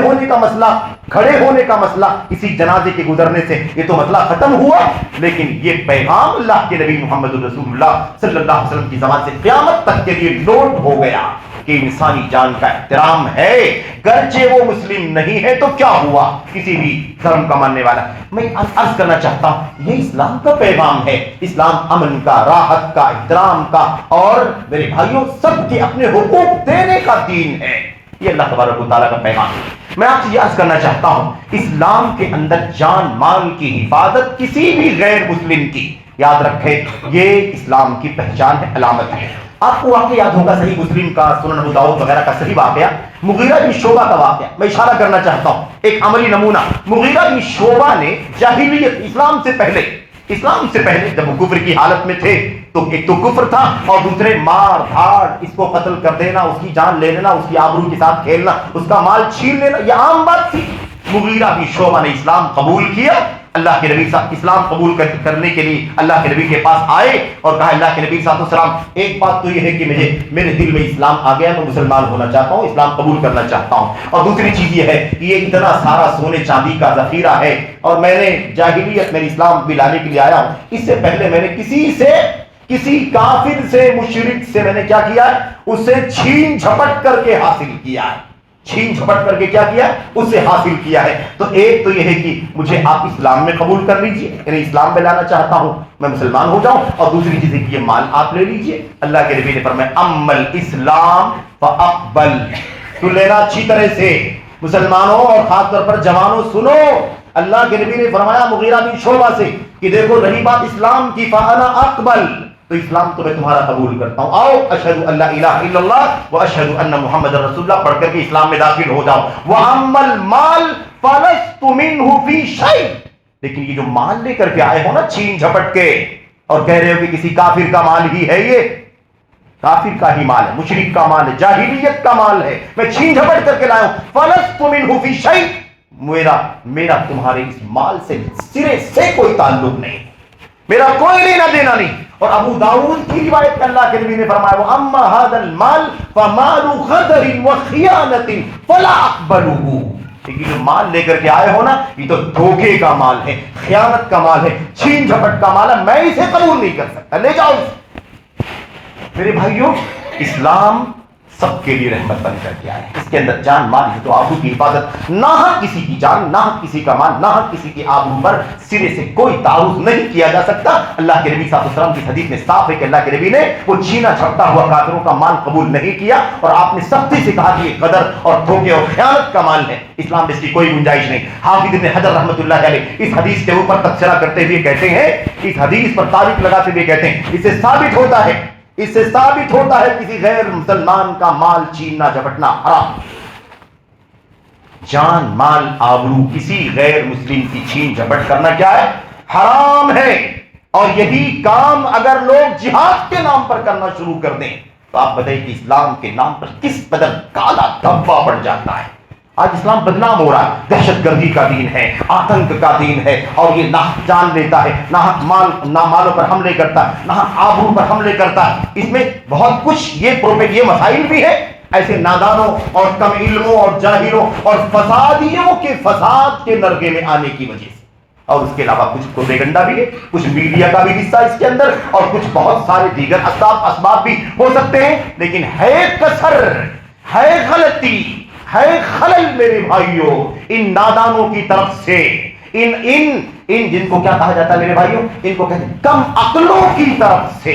Speaker 2: ہونے کا مسئلہ کسی جنازے کے گزرنے سے یہ تو مسئلہ ختم ہوا، لیکن یہ پیغام اللہ کے نبی محمد رسول اللہ صلی اللہ علیہ وسلم کی زبان سے قیامت تک کے لیے نوٹ ہو گیا کہ انسانی جان کا احترام ہے، گرچہ وہ مسلم نہیں ہے تو کیا ہوا، کسی بھی دھرم کا ماننے والا۔ میں عرض کرنا چاہتا ہوں یہ اسلام کا پیغام ہے، اسلام امن کا، راحت کا، احترام کا، اور میرے بھائیوں سب کے اپنے حقوق دینے کا دین ہے، یہ اللہ تبارک و تعالیٰ کا پیغام ہے۔ میں آپ سے یہ عرض کرنا چاہتا ہوں اسلام کے اندر جان مال کی حفاظت کسی بھی غیر مسلم کی، یاد رکھے یہ اسلام کی پہچان ہے، علامت ہے۔ آپ کو واقعہ یاد ہوگا صحیح مسلم کا، سنن ابو داؤد وغیرہ کا صحیح واقعہ، مغیرہ بن شعبہ کا واقعہ میں اشارہ کرنا چاہتا ہوں، ایک عملی نمونہ۔ مغیرہ بن شعبہ نے جاہلیت، اسلام سے پہلے جب وہ کفر کی حالت میں تھے تو ایک تو کفر تھا اور دوسرے مار دھاڑ، اس کو قتل کر دینا، اس کی جان لے لینا، اس کی آبرو کے ساتھ کھیلنا، اس کا مال چھین لینا، یہ عام بات تھی۔ مغیرہ بن شعبہ نے اسلام قبول کیا، اللہ کے نبی صاحب اسلام قبول کرنے کے لیے اللہ کے نبی کے پاس آئے اور کہا اللہ کے نبی صلی اللہ علیہ وسلم ایک بات تو یہ ہے کہ میرے دل میں اسلام آ گیا، میں مسلمان ہونا چاہتا ہوں، اسلام قبول کرنا چاہتا ہوں، اور دوسری چیز یہ ہے کہ یہ اتنا سارا سونے چاندی کا ذخیرہ ہے اور میں نے جاہلیت میں اسلام بھی لانے کے لیے آیا ہوں، اس سے پہلے میں نے کسی کافر سے، مشرک سے میں نے کیا کیا ہے؟ اسے چھین جھپٹ کر کے حاصل کیا ہے، اس سے حاصل کیا ہے۔ تو ایک تو یہ ہے کہ مجھے آپ اسلام میں قبول کر لیجئے، یعنی اسلام میں لانا چاہتا ہوں، میں مسلمان ہو جاؤں، اور دوسری چیز ہے کہ یہ مال آپ لے لیجئے۔ اللہ کے نبی نے فرمایا اما الاسلام فاقبل، تو لینا اچھی طرح سے، مسلمانوں اور خاص طور پر جوانوں سنو، اللہ کے نبی نے فرمایا مغیرہ بن شعبہ سے کہ دیکھو رہی بات اسلام کی، فانا اقبل، تو اسلام تو میں تمہارا قبول کرتا ہوں، آؤ اشہد ان لا الہ الا اللہ و اشہد ان محمد رسول اللہ پڑھ کر کے اسلام میں داخل ہو جاؤ۔ وَأَمَّا الْمَالُ فَلَسْتُ مِنْهُ فِي شَيْءٍ، لیکن یہ جو مال لے کر کے آئے ہو نا چھین جھپٹ کے، اور کہہ رہے ہو کہ کسی کافر کا مال ہی ہے، یہ کافر کا ہی مال ہے، مشرک کا مال ہے، جاہلیت کا مال ہے، میں چھین جھپٹ کر کے لایا ہوں۔ فَلَسْتُ مِنْهُ فِي شَيْءٍ، میرا تمہارے اس مال سے سرے سے کوئی تعلق نہیں، میرا کوئی لینا دینا نہیں۔ اور ابو داؤد کی روایت میں اللہ کے نبی نے فرمایا وَأَمَّا هَذَا الْمَالُ فَمَالُ غَدَرٍ وَخِيَانَةٍ فَلَا أَقْبَلُهُ، لیکن جو مال لے کر کے آئے ہو نا یہ تو دھوکے کا مال ہے، خیانت کا مال ہے، چھین جھپٹ کا مال ہے، میں اسے قبول نہیں کر سکتا، لے جاؤ۔ میرے بھائیوں، اسلام سب کے لیے رحمت بن کر کے آئے، اس کے اندر جان مال ہے تو آبرو کی حفاظت، نہ کسی کی جان، نہ کسی کا مال، نہ کسی کی آبرو پر سرے سے کوئی تعرض نہیں کیا جا سکتا۔ اللہ کے نبی صلی اللہ علیہ وسلم کی حدیث میں صاف ہے کہ اللہ کے نبی نے وہ چھینا جھپٹا ہوا کافروں کا مال قبول نہیں کیا، اور آپ نے سختی سے کہا کہ یہ غدر اور دھوکے اور خیانت کا مال ہے، اسلام میں اس کی کوئی گنجائش نہیں۔ حافظ ابن حجر رحمۃ اللہ علیہ اس حدیث کے اوپر تبصرہ کرتے ہوئے کہتے ہیں، اس حدیث پر تعریف لگاتے ہوئے کہتے ہیں اس سے ثابت ہوتا ہے کسی غیر مسلمان کا مال چھیننا جھپٹنا حرام، جان مال آبرو کسی غیر مسلم کی چھین جھپٹ کرنا کیا ہے؟ حرام ہے۔ اور یہی کام اگر لوگ جہاد کے نام پر کرنا شروع کر دیں تو آپ بتائیے کہ اسلام کے نام پر کس قدر کالا دھبا پڑ جاتا ہے۔ آج اسلام بدنام ہو رہا ہے، دہشت گردی کا دین ہے، آتنک کا دین ہے، اور یہ نہ جان لیتا ہے، نہ مالوں پر حملے کرتا ہے، نہ آبرو پر حملے کرتا ہے۔ اس میں بہت کچھ یہ مسائل بھی ہے، ایسے نادانوں اور کم علموں اور جاہلوں اور فسادیوں کے فساد کے نرغے میں آنے کی وجہ سے، اور اس کے علاوہ کچھ پروپیگنڈا بھی ہے، کچھ میڈیا کا بھی حصہ اس کے اندر، اور کچھ بہت سارے دیگر اسباب بھی ہو سکتے ہیں، لیکن ہے کسر، ہے غلطی، ہے خلل میرے بھائیوں ان نادانوں کی طرف سے، ان جن کو کیا کہا جاتا ہے میرے بھائیوں، ان کو کہتے ہیں کم عقلوں کی طرف سے۔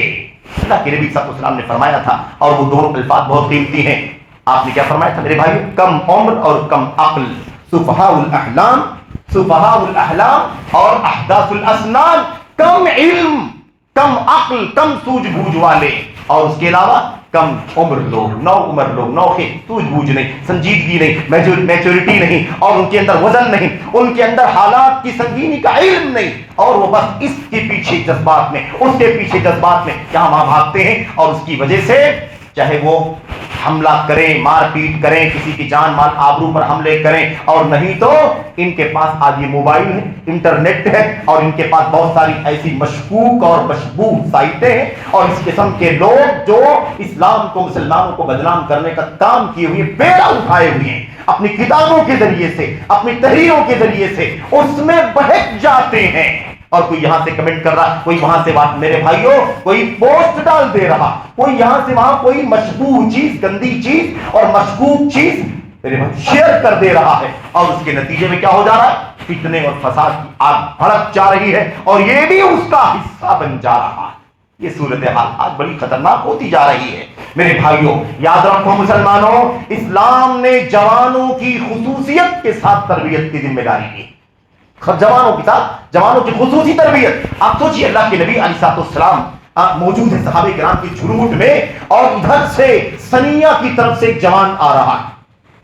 Speaker 2: اللہ کے نبی صلی اللہ علیہ وسلم نے فرمایا تھا، اور وہ دونوں الفاظ بہت قیمتی ہیں، آپ نے کیا فرمایا تھا میرے بھائیوں؟ کم عمر اور کم عقل، سفہاء الاحلام اور احداث الاسنان، کم علم، کم عقل، کم سوجھ بوجھ والے، اور اس کے علاوہ کم عمر لوگ، نو عمر لوگ، نوخے، سوجھ بوجھ نہیں، سنجیدگی نہیں، میچورٹی نہیں، اور ان کے اندر وزن نہیں، ان کے اندر حالات کی سنگینی کا علم نہیں، اور وہ بس اس کے پیچھے جذبات میں، اس کے پیچھے جذبات میں یہاں وہاں بھاگتے ہیں، اور اس کی وجہ سے چاہے وہ حملہ کریں، مار پیٹ کریں، کسی کی جان مال آبرو پر حملے کریں، اور نہیں تو ان کے پاس آج یہ موبائل ہے، انٹرنیٹ ہے، اور ان کے پاس بہت ساری ایسی مشکوک اور مشبوہ سائٹیں ہیں، اور اس قسم کے لوگ جو اسلام کو، مسلمانوں کو بدنام کرنے کا کام کیے ہوئے، بیڑا اٹھائے ہوئے ہیں، اپنی کتابوں کے ذریعے سے، اپنی تحریروں کے ذریعے سے اس میں بہک جاتے ہیں، اور کوئی یہاں سے کمنٹ کر رہا، کوئی وہاں سے بات، میرے بھائیوں کوئی پوسٹ ڈال دے رہا، کوئی یہاں سے وہاں کوئی مشبوہ چیز، گندی چیز اور مشکوک چیز میرے بھائی شیئر کر دے رہا ہے، اور اس کے نتیجے میں کیا ہو جا رہا ہے؟ فتنے اور فساد کی آگ بھڑک جا رہی ہے، اور یہ بھی اس کا حصہ بن جا رہا ہے۔ یہ صورتحال آج بڑی خطرناک ہوتی جا رہی ہے میرے بھائیوں۔ یاد رکھو مسلمانوں، اسلام نے جوانوں کی خصوصیت کے ساتھ تربیت کی ذمہ داری لی، جوانوں کے ساتھ جوانوں کی خصوصی تربیت۔ آپ سوچئے اللہ کے نبی علیہ السلام موجود ہے صحابہ کرام کی جھرمٹ میں، اور ادھر سے سنیہ کی طرف سے ایک جوان آ رہا ہے،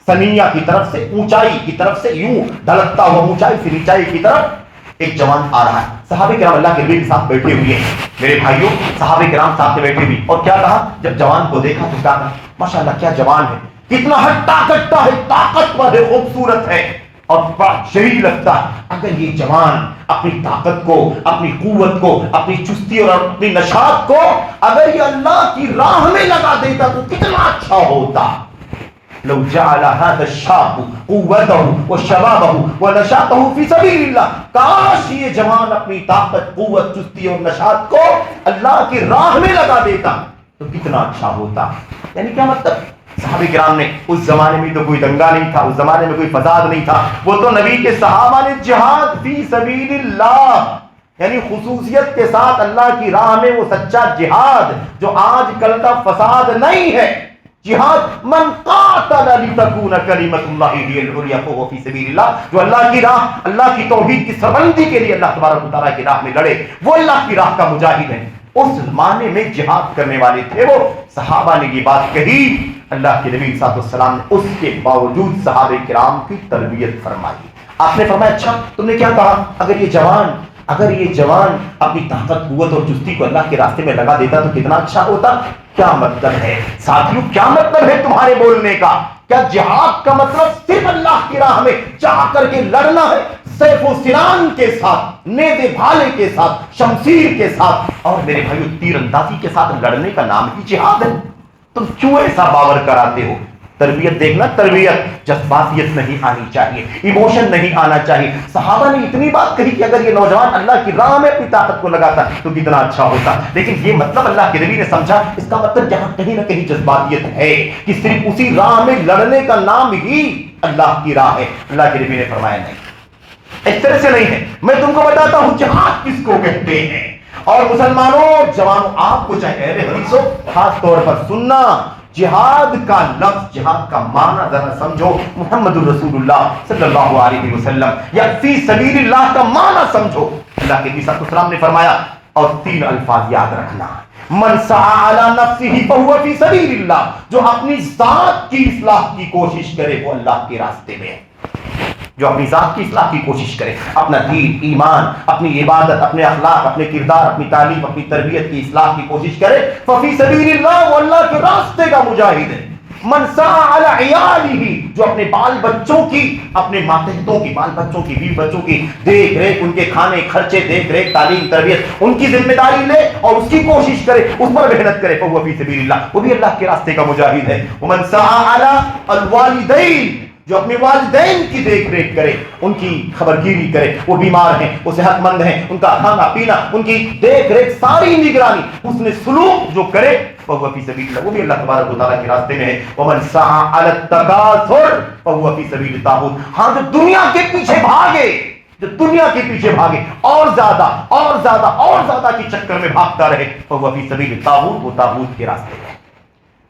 Speaker 2: سنیہ کی طرف سے، اونچائی کی طرف سے، یوں ڈھلکتا ہوا اونچائی سے نیچائی کی طرف ایک جوان آ رہا ہے۔ صحابہ کرام اللہ کے نبی کے ساتھ بیٹھے ہوئے ہیں میرے بھائیوں، صحابہ کرام ساتھ میں بیٹھے ہوئے، اور کیا کہا جب جوان کو دیکھا تو کہا ماشاءاللہ کیا جوان ہے، کتنا ہٹا کٹا ہے، طاقتور ہے، خوبصورت ہے، اور بڑا شریف لگتا ہے۔ اگر یہ جوان اپنی طاقت کو، اپنی قوت کو، اپنی چستی اور اپنی نشاط کو اگر یہ اللہ کی راہ میں لگا دیتا تو کتنا اچھا ہوتا۔ لو جعل هذا الشاب قوته وشبابه ونشاطه في سبيل الله، کاش یہ جوان اپنی طاقت، قوت، چستی اور نشاط کو اللہ کی راہ میں لگا دیتا تو کتنا اچھا ہوتا۔ یعنی کیا مطلب؟ صحابہ کرام نے، اس زمانے میں تو کوئی دنگا نہیں تھا، اس زمانے میں کوئی فساد نہیں تھا، وہ تو نبی کے صحابہ نے جہاد فی سبیل اللہ، یعنی خصوصیت کے ساتھ اللہ کی راہ میں وہ سچا جہاد جو آج کل کا فساد نہیں ہے، جہاد من قاتل لتکون کلمۃ اللہ ہی العلیٰ فہو فی سبیل اللہ، جو اللہ کی راہ، اللہ کی توحید کی سربلندی کے لیے اللہ تبارک و تعالیٰ کی راہ میں لڑے، وہ اللہ کی راہ کا مجاہد ہے۔ اس زمانے میں جہاد کرنے والے تھے وہ صحابہ نے یہ بات کہی، اللہ کے نبی صلی اللہ علیہ وسلم نے اس کے باوجود صحابہ کرام کی تربیت فرمائی۔ آپ نے فرمایا اچھا تم نے کیا کہا، اگر یہ جوان اپنی طاقت قوت اور چستی کو اللہ کے راستے میں لگا دیتا تو کتنا اچھا ہوتا۔ کیا مطلب ہے ساتھیوں، کیا مطلب ہے تمہارے بولنے کا؟ کیا جہاد کا مطلب صرف اللہ کی راہ میں جا کر کے لڑنا ہے، سیف و سنان کے ساتھ، نیزے بھالے کے ساتھ، شمشیر کے ساتھ اور میرے بھائیو تیر اندازی کے ساتھ لڑنے کا نام ہی جہاد ہے؟ تم کیوں ایسا باور کراتے ہو؟ تربیت دیکھنا، تربیت جذباتیت نہیں آنی چاہیے، ایموشن نہیں آنا چاہیے۔ صحابہ نے اتنی بات کہی کہ اگر یہ نوجوان اللہ کی راہ میں اپنی طاقت کو لگاتا تو کتنا اچھا ہوتا، لیکن یہ مطلب اللہ کے نبی نے سمجھا، اس کا مطلب جہاں کہیں نہ کہیں جذباتیت ہے کہ صرف اسی راہ میں لڑنے کا نام ہی اللہ کی راہ ہے، اللہ کے نبی نے فرمایا نہیں، اس طرح سے نہیں ہے۔ میں تم کو بتاتا ہوں جہاد کس کو کہتے ہیں، اور مسلمانوں جوانوں آپ کو چاہے اہل حدیثوں خاص طور پر سننا، جہاد کا لفظ، جہاد کا معنی ذرا سمجھو، محمد الرسول اللہ صلی اللہ علیہ وسلم یا فی سبیل اللہ کا معنی سمجھو۔ اللہ کے نبی صلی اللہ علیہ وسلم نے فرمایا، اور 3 الفاظ یاد رکھنا، من سعى على نفسه فهو في سبيل اللہ، جو اپنی ذات کی اصلاح کی کوشش کرے وہ اللہ کے راستے میں، جو اپنی ذات کی اصلاح کی کوشش کرے، اپنا دین، ایمان، اپنی عبادت، اپنے اخلاق، اپنے کردار، اپنی تعلیم، اپنی تربیت کی اصلاح کی کوشش کرے، ففی سبیل اللہ، وہ اللہ کے راستے کا مجاہد ہے۔ من سعى على عیالہ، جو اپنے بال بچوں کی، اپنے ماتحتوں کی، بال بچوں کی، بیوی بچوں کی دیکھ ریکھ، ان کے کھانے خرچے، دیکھ ریکھ، تعلیم، تربیت، ان کی ذمہ داری لے اور اس کی کوشش کرے، اس پر محنت کرے، فهو فی سبیل اللہ، وہ بھی اللہ کے راستے کا مجاہد ہے۔ ومن سعى على الوالدین، جو اپنے والدین کی دیکھ ریکھ کرے، ان کی خبرگیری کرے، وہ بیمار ہیں، وہ صحت مند ہیں، ان کا کھانا پینا، ان کی دیکھ ریکھ، ساری نگرانی، اس نے سلوک جو کرے، فهو فی سبیل اللہ، وہ بھی اللہ تبارک و تعالیٰ کے راستے میں ہے۔ ومن سعى على التکاثر فهو فی سبیل الطاغوت، ہاں جو دنیا کے پیچھے بھاگے، جو دنیا کے پیچھے بھاگے، اور زیادہ اور زیادہ اور زیادہ کے چکر میں بھاگتا رہے، فهو فی سبیل الطاغوت، وہ طاغوت کے راستے میں۔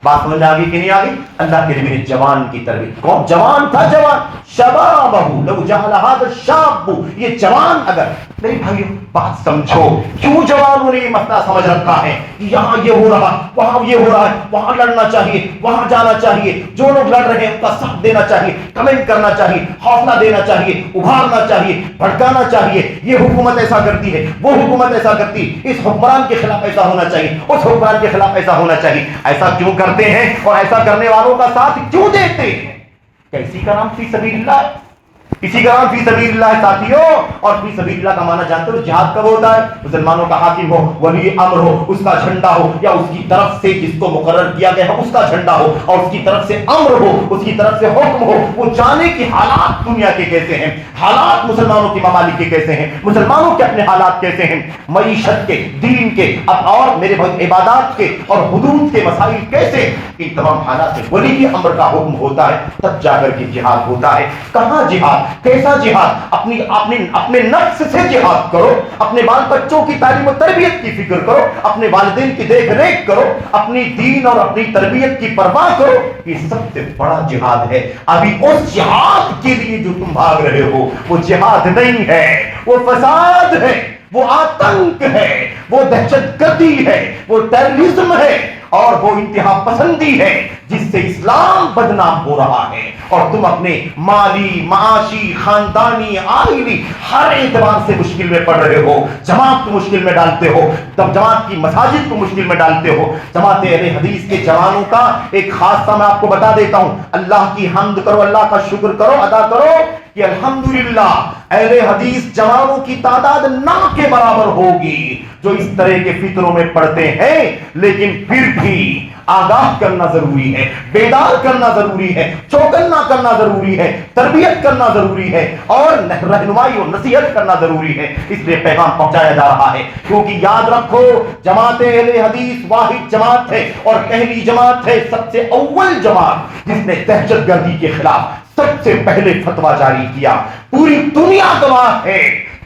Speaker 2: بات سمجھ آ گئی کہ نہیں آ گئی؟ اللہ کے نبی نے جوان کی تربیت، کون جوان تھا؟ جوان شبابہ لو جعل هذا الشاب، یہ جوان اگر، میرے بھائیو بات سمجھو، کیوں جوانوں نے یہ مسئلہ سمجھ رکھا ہے کہ یہاں یہ ہو رہا، وہاں یہ ہو رہا ہے، وہاں لڑنا چاہیے، وہاں جانا چاہیے، جو لوگ لڑ رہے ہیں ان کا ساتھ دینا چاہیے، کمنٹ کرنا چاہیے، حوصلہ دینا چاہیے، ابھارنا چاہیے، بھڑکانا چاہیے، یہ حکومت ایسا کرتی ہے، وہ حکومت ایسا کرتی، اس حکمران کے خلاف ایسا ہونا چاہیے، اس حکمران کے خلاف ایسا ہونا چاہیے۔ ایسا کیوں کرتے ہیں اور ایسا کرنے والوں کا ساتھ کیوں دیتے ہیں؟ کیا اسی کا نام فی سبیل اللہ ہے؟ اسی کا نام فی سبیل اللہ ہے ساتھیوں۔ اور فی سبیل اللہ کا معنی جانتے ہو جہاد کب ہوتا ہے؟ مسلمانوں کا حاکم ہو، ولی امر ہو، اس کا جھنڈا ہو، یا اس کی طرف سے جس کو مقرر کیا گیا ہے اس کا جھنڈا ہو، اور اس کی طرف سے امر ہو، اس کی طرف سے حکم ہو، وہ جانے کہ حالات دنیا کے کیسے ہیں، حالات مسلمانوں کے ممالک کے کیسے ہیں، مسلمانوں کے اپنے حالات کیسے ہیں، معیشت کے، دین کے، اب اور میرے بھائی عبادات کے اور حدود کے مسائل کیسے، ان تمام حالات میں ولی امر کا حکم ہوتا ہے، تب جا کر کے جہاد ہوتا ہے۔ کہاں جہاد؟ کیسا جہاد؟ اپنے نفس سے جہاد کرو، اپنے بال بچوں کی تعلیم و تربیت کی فکر کرو، اپنے والدین کی دیکھ ریکھ کرو، اپنی دین اور اپنی تربیت کی پرواہ کرو، یہ سب سے بڑا جہاد ہے۔ ابھی اس جہاد کے لیے جو تم بھاگ رہے ہو وہ جہاد نہیں ہے، وہ فساد ہے، وہ آتنک ہے، وہ دہشت گردی ہے، وہ ٹیررزم ہے، اور وہ انتہا پسندی ہے جس سے اسلام بدنام ہو رہا ہے، اور تم اپنے مالی، معاشی، خاندانی، عائلی ہر اعتبار سے مشکل میں پڑ رہے ہو، جماعت کو مشکل میں ڈالتے ہو، تب جماعت کی مساجد کو مشکل میں ڈالتے ہو۔ جماعت اہل حدیث کے جوانوں کا ایک خاصہ میں آپ کو بتا دیتا ہوں، اللہ کی حمد کرو، اللہ کا شکر کرو، ادا کرو کہ الحمدللہ اہل حدیث جوانوں کی تعداد نہ کے برابر ہوگی جو اس طرح کے فطروں میں پڑتے ہیں، لیکن پھر بھی آگاہ کرنا ضروری ہے، بیدار کرنا ضروری ہے، چوکنا کرنا ضروری ہے، تربیت کرنا ضروری ہے، اور رہنمائی اور نصیحت کرنا ضروری ہے۔ اس لیے پیغام پہنچایا جا رہا ہے، کیونکہ یاد رکھو جماعت اہل حدیث واحد جماعت ہے اور پہلی جماعت ہے، سب سے اول جماعت جس نے دہشت گردی کے خلاف سب سے پہلے فتویٰ جاری کیا۔ پوری دنیا گواہ ہے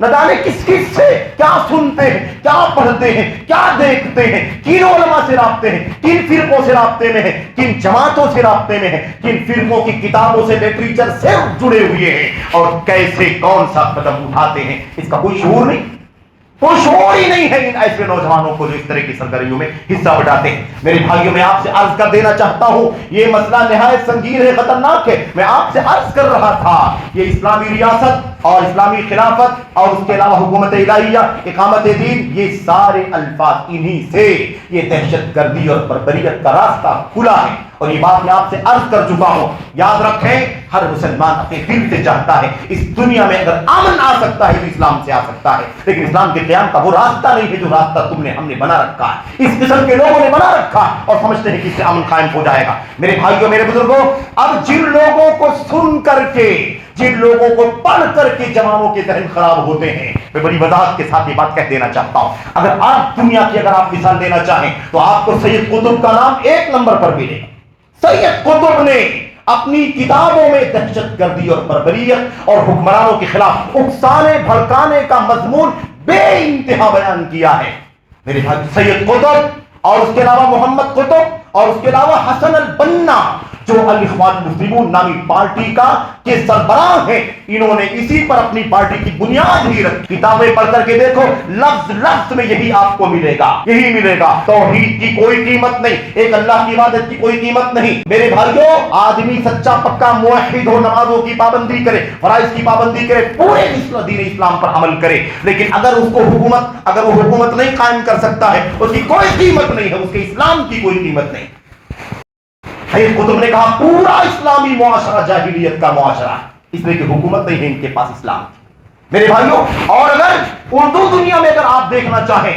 Speaker 2: نہ جانے کس کس سے کیا سنتے ہیں، کیا پڑھتے ہیں، کیا دیکھتے ہیں، کن علماء سے رابطے ہیں، کن فرقوں سے رابطے میں ہیں، کن جماعتوں سے رابطے میں ہیں، کن فرقوں کی کتابوں سے، لٹریچر سے جڑے ہوئے ہیں، اور کیسے کون سا قدم اٹھاتے ہیں، اس کا کوئی شعور نہیں، کوئی شعور ہی نہیں ہے ان ایسے نوجوانوں کو جو اس طرح کی سرگرمیوں میں حصہ اٹھاتے ہیں۔ میرے بھائیوں، میں آپ سے عرض کر دینا چاہتا ہوں، یہ مسئلہ نہایت سنگین ہے، خطرناک ہے۔ میں آپ سے عرض کر رہا تھا، یہ اسلامی ریاست اور اسلامی خلافت اور اس کے علاوہ حکومت الہیہ، اقامت دین، یہ سارے الفاظ انہی سے یہ دہشت گردی اور بربریت کا راستہ کھلا ہے، اور یہ بات میں آپ سے عرض کر چکا ہوں۔ یاد رکھیں، ہر مسلمان اپنے دل سے چاہتا ہے اس دنیا میں اگر امن آ سکتا ہے تو اسلام سے آ سکتا ہے، لیکن اسلام کے قیام کا وہ راستہ نہیں ہے جو راستہ ہم نے بنا رکھا ہے، اس قسم کے لوگوں نے بنا رکھا ہے، اور سمجھتے ہیں کہ اس سے امن قائم ہو جائے گا۔ میرے بھائیوں، میرے بزرگوں، اب جن لوگوں کو سن کر کے، جن لوگوں کو پڑھ کر کے جوانوں کے ذہن خراب ہوتے ہیں، میں بڑی وضاحت کے ساتھ یہ بات کہہ دینا چاہتا ہوں۔ اگر آپ دنیا کی اگر آپ مثال دینا چاہیں تو آپ کو سید قطب کا نام 1 نمبر پر ملے گا۔ سید قطب نے اپنی کتابوں میں دہشت گردی اور بربریت اور حکمرانوں کے خلاف اکسانے بھڑکانے کا مضمون بے انتہا بیان کیا ہے۔ میرے بھائی، سید قطب اور اس کے علاوہ محمد قطب اور اس کے علاوہ حسن البنا، جو الاخوان المسلمون نامی پارٹی کا کے سربراہ ہیں، انہوں نے اسی پر اپنی پارٹی کی بنیاد ہی رکھی۔ کتابیں پڑھ کر کے دیکھو، لفظ لفظ میں یہی آپ کو ملے گا، یہی ملے گا۔ توحید کی کوئی قیمت نہیں، ایک اللہ کی عبادت کی کوئی قیمت نہیں۔ میرے بھائیوں، آدمی سچا پکا موحد ہو، نمازوں کی پابندی کرے، فرائض کی پابندی کرے، پورے دین اسلام پر عمل کرے، لیکن اگر اس کو اگر وہ حکومت نہیں قائم کر سکتا ہے، اس کی کوئی قیمت نہیں ہے، اس کے اسلام کی کوئی قیمت نہیں۔ سید قطب نے کہا پورا اسلامی معاشرہ جاہلیت کا معاشرہ ہے، اس لیے کہ حکومت نہیں ہے ان کے پاس اسلام کی۔ میرے بھائیوں، اور اگر اردو دنیا میں اگر آپ دیکھنا چاہیں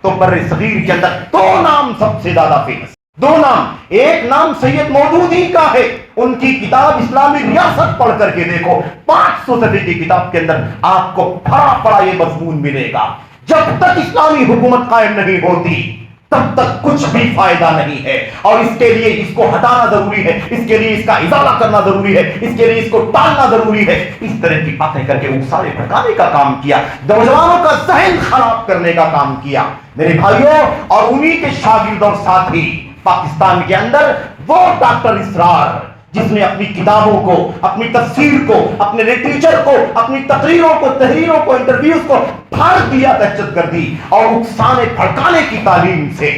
Speaker 2: تو بر صغیر کے اندر 2 نام سب سے زیادہ فیمس، 2 نام۔ ایک نام سید مودودی کا ہے، ان کی کتاب اسلامی ریاست پڑھ کر کے دیکھو، 500 صفحے کی کتاب کے اندر آپ کو بڑا بڑا یہ مضمون ملے گا، جب تک اسلامی حکومت قائم نہیں ہوتی تب تک کچھ بھی فائدہ نہیں ہے، اور اس کے لیے اس کو ہٹانا ضروری ہے، اس کے لیے اس کا ازالہ کرنا ضروری ہے، اس کے لیے اس کو ٹالنا ضروری ہے۔ اس طرح کی باتیں کر کے اکسانے بھڑکانے کا کام کیا، نوجوانوں کا ذہن خراب کرنے کا کام کیا۔ میرے بھائیوں، اور انہی کے شاگرد اور ساتھی پاکستان کے اندر وہ ڈاکٹر اسرار، جس نے اپنی کتابوں کو، اپنی تفسیر کو، اپنے لٹریچر کو، اپنی تقریروں کو، تحریروں کو، انٹرویوز کو بھر دیا دہشت گردی اور اکسانے بھڑکانے کی تعلیم سے،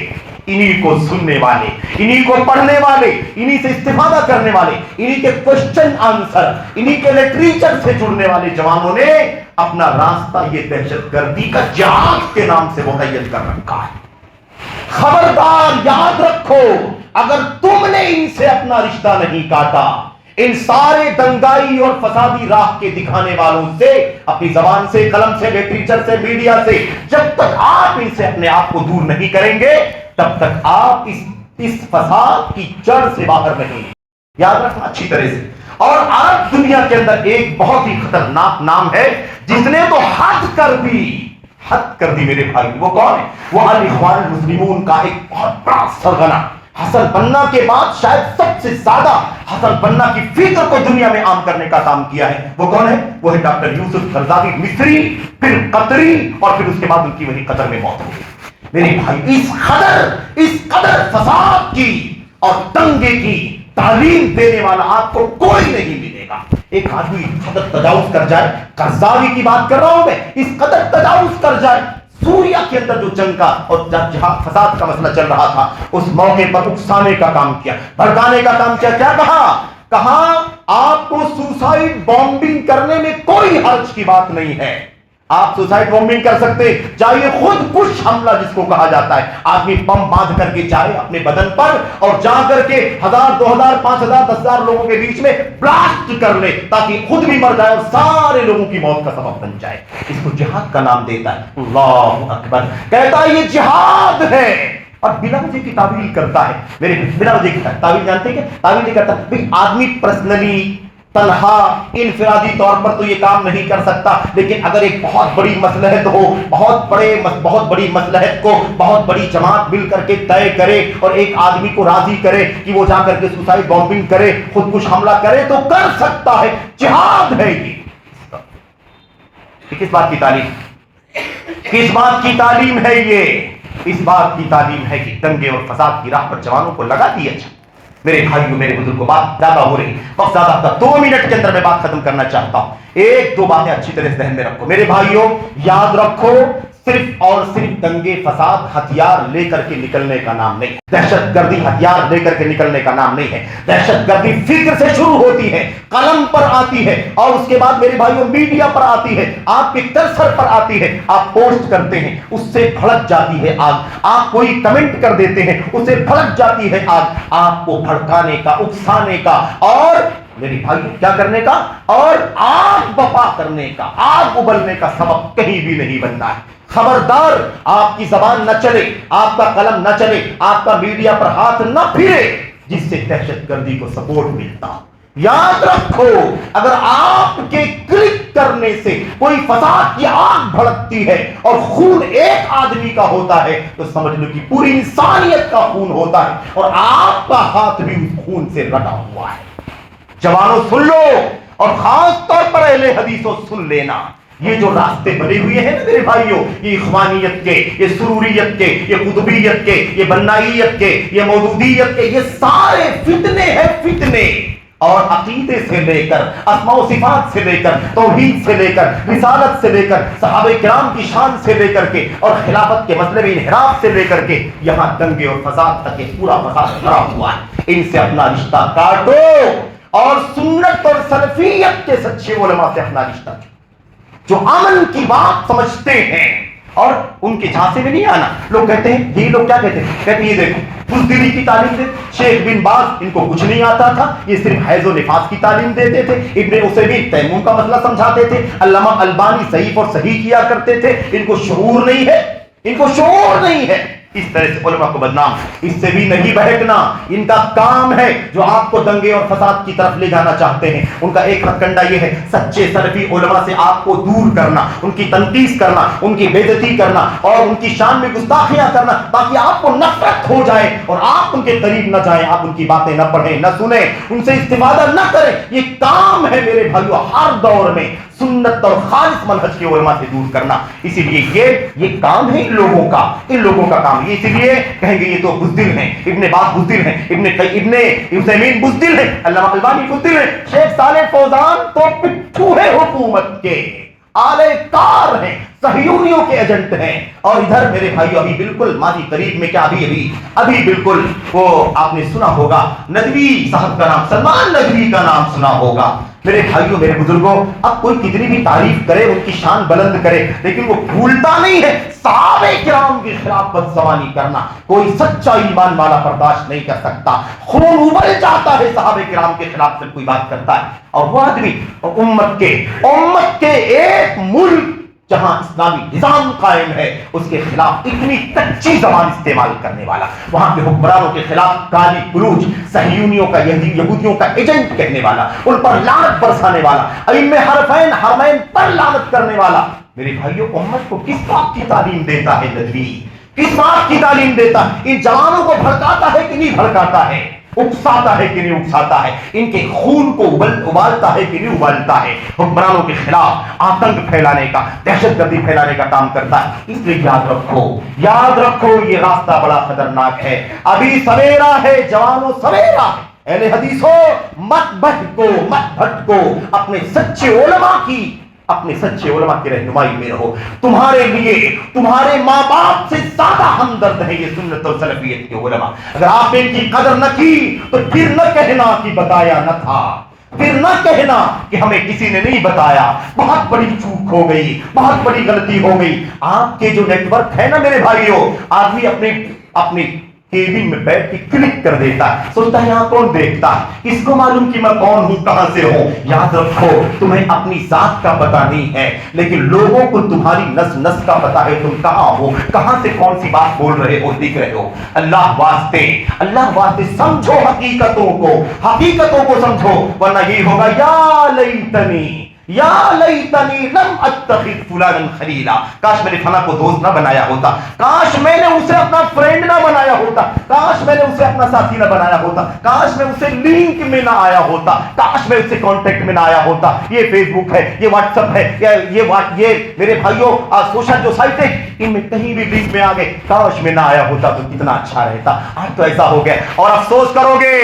Speaker 2: انہی کو سننے والے، انہی کو پڑھنے والے، انہی سے استفادہ کرنے والے، انہی کے کوشچن آنسر، انہی کے لٹریچر سے جڑنے والے جوانوں نے اپنا راستہ یہ دہشت گردی کا جہاد کے نام سے مقید کر رکھا ہے۔ خبردار، یاد رکھو، اگر تم نے ان سے اپنا رشتہ نہیں کاٹا، ان سارے دنگائی اور فسادی راہ کے دکھانے والوں سے، اپنی زبان سے، قلم سے، لٹریچر سے، میڈیا سے، جب تک آپ ان سے اپنے آپ کو دور نہیں کریں گے تب تک آپ اس فساد کی جڑ سے باہر نہیں۔ یاد رکھنا اچھی طرح سے۔ اور عرب دنیا کے اندر ایک بہت ہی خطرناک نام ہے جس نے تو حد کر دی میرے بھائی، وہ کون ہے؟ وہ الاخوان المسلمون کا ایک بہت بڑا سرغنہ، حسن بنا کے بعد شاید سب سے زیادہ حسن بنا کی فکر کو دنیا میں عام کرنے کا کام کیا ہے۔ وہ کون ہے؟ وہ ہے ڈاکٹر یوسف قرضاوی، مصری، پھر قطری، اور پھر اس کے بعد ان کی وہی قطر میں موت ہو گئی۔ میرے بھائی، اس قدر فساد کی اور دنگے کی تعلیم دینے والا آپ کو کوئی نہیں ملے گا۔ ایک آدمی اس قدر تجاوز کر جائے، قرضاوی کی بات کر رہا ہوں میں، اس قدر تجاوز کر جائے، سوریا کے اندر جو جنگ کا اور جہاں فساد کا مسئلہ چل رہا تھا، اس موقع پر اکسانے کا کام کیا، بھڑکانے کا کام کیا۔ کیا کہا آپ کو سوسائڈ بامبنگ کرنے میں کوئی حرج کی بات نہیں ہے، آپ سوسائڈ بامبنگ کر سکتے، چاہیے خود کش حملہ جس کو کہا جاتا ہے، آدمی بم باندھ کر کے جائے اپنے بدن پر اور جا کر کے 1000 2000 5000 10000 لوگوں کے بیچ میں بلاسٹ کر لے تاکہ خود بھی مر جائے اور سارے لوگوں کی موت کا سبب بن جائے، اس کو جہاد کا نام دیتا ہے۔ اللہ اکبر، کہتا ہے یہ جہاد ہے، اور بلا وجہ کی تعویل کرتا ہے۔ میرے بلا وجہ کی تعویل جانتے ہیں کہ تعویل نہیں کرتا بھئی، آدمی پرسنلی تنہا انفرادی طور پر تو یہ کام نہیں کر سکتا، لیکن اگر ایک بہت بڑی مصلحت ہو، بہت بڑی مصلحت کو بہت بڑی جماعت مل کر کے طے کرے اور ایک آدمی کو راضی کرے کہ وہ جا کر کے سوسائڈ بامبنگ کرے، خود کش حملہ کرے، تو کر سکتا ہے، جہاد ہے یہ۔ کس بات کی تعلیم؟ کس بات کی تعلیم ہے یہ؟ اس بات کی تعلیم ہے کہ دنگے اور فساد کی راہ پر جوانوں کو لگا دیا جائے۔ میرے بھائیوں، میرے بزرگوں، بات زیادہ ہو رہی، وقت زیادہ تھا، 2 منٹ کے اندر میں بات ختم کرنا چاہتا ہوں۔ 1-2 باتیں اچھی طرح ذہن میں رکھو میرے بھائیوں، یاد رکھو، صرف اور صرف دنگے فساد ہتھیار لے کر کے نکلنے کا نام نہیں ہے، دہشت گردی ہتھیار لے کر کے نکلنے کا نام نہیں ہے۔ دہشت گردی فکر سے شروع ہوتی ہے، قلم پر آتی ہے، اور اس کے بعد میرے بھائیوں میڈیا پر آتی ہے، آپ کے کرسر پر آتی ہے، آپ پوسٹ کرتے ہیں، اس سے بھڑک جاتی ہے آگ، آپ کوئی کمنٹ کر دیتے ہیں، اس سے بھڑک جاتی ہے آگ، آپ کو بھڑکانے کا، اکسانے کا، اور میری بھائی کیا کرنے کا، اور آگ بپا کرنے کا، آگ ابلنے کا سبب کہیں بھی نہیں بننا ہے۔ خبردار، آپ کی زبان نہ چلے، آپ کا قلم نہ چلے، آپ کا میڈیا پر ہاتھ نہ پھرے جس سے دہشت گردی کو سپورٹ ملتا۔ یاد رکھو، اگر آپ کے کلک کرنے سے کوئی فساد کی آگ بھڑکتی ہے اور خون ایک آدمی کا ہوتا ہے تو سمجھ لو کہ پوری انسانیت کا خون ہوتا ہے، اور آپ کا ہاتھ بھی اس خون سے رٹا ہوا ہے۔ جوانوں سن لو، اور خاص طور پر اہل حدیثوں سن لینا، یہ جو راستے بنے ہوئے ہیں نا میرے بھائیوں، یہ اخوانیت کے، یہ سروریت کے، یہ قطبیت کے، یہ بنائیت کے، یہ مودودیت کے، یہ سارے فتنے ہیں، فتنے، اور عقیدے سے لے کر اسماء و صفات سے لے کر توحید سے لے کر رسالت سے لے کر صحابہ کرام کی شان سے لے کر کے اور خلافت کے مسئلے میں انحراف سے لے کر کے یہاں دنگے اور فساد تک یہ پورا فساد بھرا ہوا ہے۔ ان سے اپنا رشتہ کاٹو، اور سنت اور سلفیت کے سچے علماء سے اپنا رشتہ جو امن کی بات سمجھتے ہیں، اور ان کے جھانسے میں نہیں آنا۔ لوگ کہتے ہیں، یہ لوگ کیا کہتے ہیں، کہتے ہیں یہ دیکھو بزدلی کی تعلیم دے، شیخ بن باز ان کو کچھ نہیں آتا تھا، یہ صرف حیض و نفاس کی تعلیم دیتے تھے، ابن عثیمین تیمم کا مسئلہ سمجھاتے تھے، علامہ البانی ضعیف اور صحیح کیا کرتے تھے، ان کو شعور نہیں ہے، ان کو شعور نہیں ہے۔ اس طرح سے علماء کو بدنام، اس سے بھی نہیں بہکنا، ان کا کام ہے جو آپ کو دنگے اور فساد کی طرف لے جانا چاہتے ہیں، ان کا ایک ہتھ کنڈا یہ ہے سچے سلفی علماء سے آپ کو دور کرنا، ان کی تنقید کرنا، ان کی بے عزتی کرنا، اور ان کی شان میں گستاخیاں کرنا، تاکہ آپ کو نفرت ہو جائے اور آپ ان کے قریب نہ جائیں، آپ ان کی باتیں نہ پڑھیں، نہ سنیں، ان سے استفادہ نہ کریں۔ یہ کام ہے میرے بھائیوں ہر دور میں سنت اور خالص منہج کے علماء سے دور کرنا۔ اسی لیے یہ کام ہے ان لوگوں کا کام۔ یہ اسی لیے کہیں گے یہ تو بزدل ہیں، ابن باز بزدل ہیں، ابن عثیمین بزدل ہیں، علامہ البانی بزدل ہیں، شیخ صالح فوزان تو پٹھو ہے حکومت کے، آلے کار ہیں، صہیونیوں کے ایجنٹ ہیں۔ اور ادھر میرے بھائیو ابھی بالکل ماضی قریب میں کیا ابھی بالکل وہ آپ نے سنا ہوگا ندوی صاحب کا نام، سلمان ندوی کا نام سنا ہوگا۔ میرے بھائیوں میرے بزرگوں، اب کوئی کتنی بھی تعریف کرے، ان کی شان بلند کرے، لیکن وہ بھولتا نہیں ہے صحابہ کرام کے خلاف بدزبانی کرنا کوئی سچا ایمان والا برداشت نہیں کر سکتا۔ خون ابل جاتا ہے صحابہ کرام کے خلاف جب کوئی بات کرتا ہے، اور وہ آدمی امت کے ایک ملک جہاں اسلامی نظام قائم ہے اس کے خلاف اتنی کچی زبان استعمال کرنے والا، وہاں کے حکمرانوں کے خلاف گالی گلوچ، صہیونیوں کا یہودیوں کا ایجنٹ کہنے والا، ان پر لعنت برسانے والا، ائمہ حرمین پر لعنت کرنے والا، میرے بھائیوں امت کو کس بات کی تعلیم دیتا ہے ندوی؟ کس بات کی تعلیم دیتا ہے؟ ان جوانوں کو بھڑکاتا ہے کہ نہیں بھڑکاتا ہے؟ اکساتا ہے کہ نہیں اکساتا ہے؟ ان کے خون کو ابالتا ہے کہ نہیں ابالتا ہے؟ حکمرانوں کے خلاف آتنک پھیلانے کا، دہشت گردی پھیلانے کا کام کرتا ہے۔ اس لیے یاد رکھو یہ راستہ بڑا خطرناک ہے، ابھی سویرا ہے جوانوں، سویرا ہے۔ اہل حدیثوں مت بھٹکو، اپنے سچے علماء کی رہنمائی میں رہو۔ تمہارے لیے تمہارے ماں باپ سے زیادہ ہمدرد ہے یہ سنت اور سلفیت کے علماء۔ اگر آپ نے ان کی قدر نہ کی تو پھر نہ کہنا کہ بتایا نہ تھا، پھر نہ کہنا کہ ہمیں کسی نے نہیں بتایا، بہت بڑی چوک ہو گئی، بہت بڑی غلطی ہو گئی۔ آپ کے جو نیٹ ورک ہے نا میرے بھائیوں، آدمی اپنی کیبن میں بیٹھ کے کلک کر دیتا ہے، سوچتا ہے یہاں کون دیکھتا ہے، کس کو معلوم کہ میں کون ہوں، کہاں سے ہوں۔ یاد رکھو تمہیں اپنی ذات کا پتہ نہیں ہے، لیکن لوگوں کو تمہاری نس کا پتہ ہے، تم کہاں ہو، کہاں سے کون سی بات بول رہے ہو، دکھ رہے ہو۔ اللہ واسطے سمجھو حقیقتوں کو سمجھو، ورنہ یہ ہوگا یا لیتنی لم اتخذ فلانا خلیلا، کاش میں نے فلاں کو دوست نہ بنایا ہوتا، کاش میں نے اسے اپنا فرینڈ نہ بنایا ہوتا، کاش میں نے اسے اپنا ساتھی نہ بنایا ہوتا، کاش میں اسے لنک میں نہ آیا ہوتا، کاش میں اسے کانٹیکٹ میں نہ آیا ہوتا۔ یہ فیس بک ہے، یہ واٹس ایپ ہے، یہ میرے بھائیوں سوشل جو سائٹ ہے، ان میں کہیں بھی لنک میں آ گئے، کاش میں نہ آیا ہوتا تو کتنا اچھا رہتا۔ آج تو ایسا ہو گیا اور افسوس کرو گے،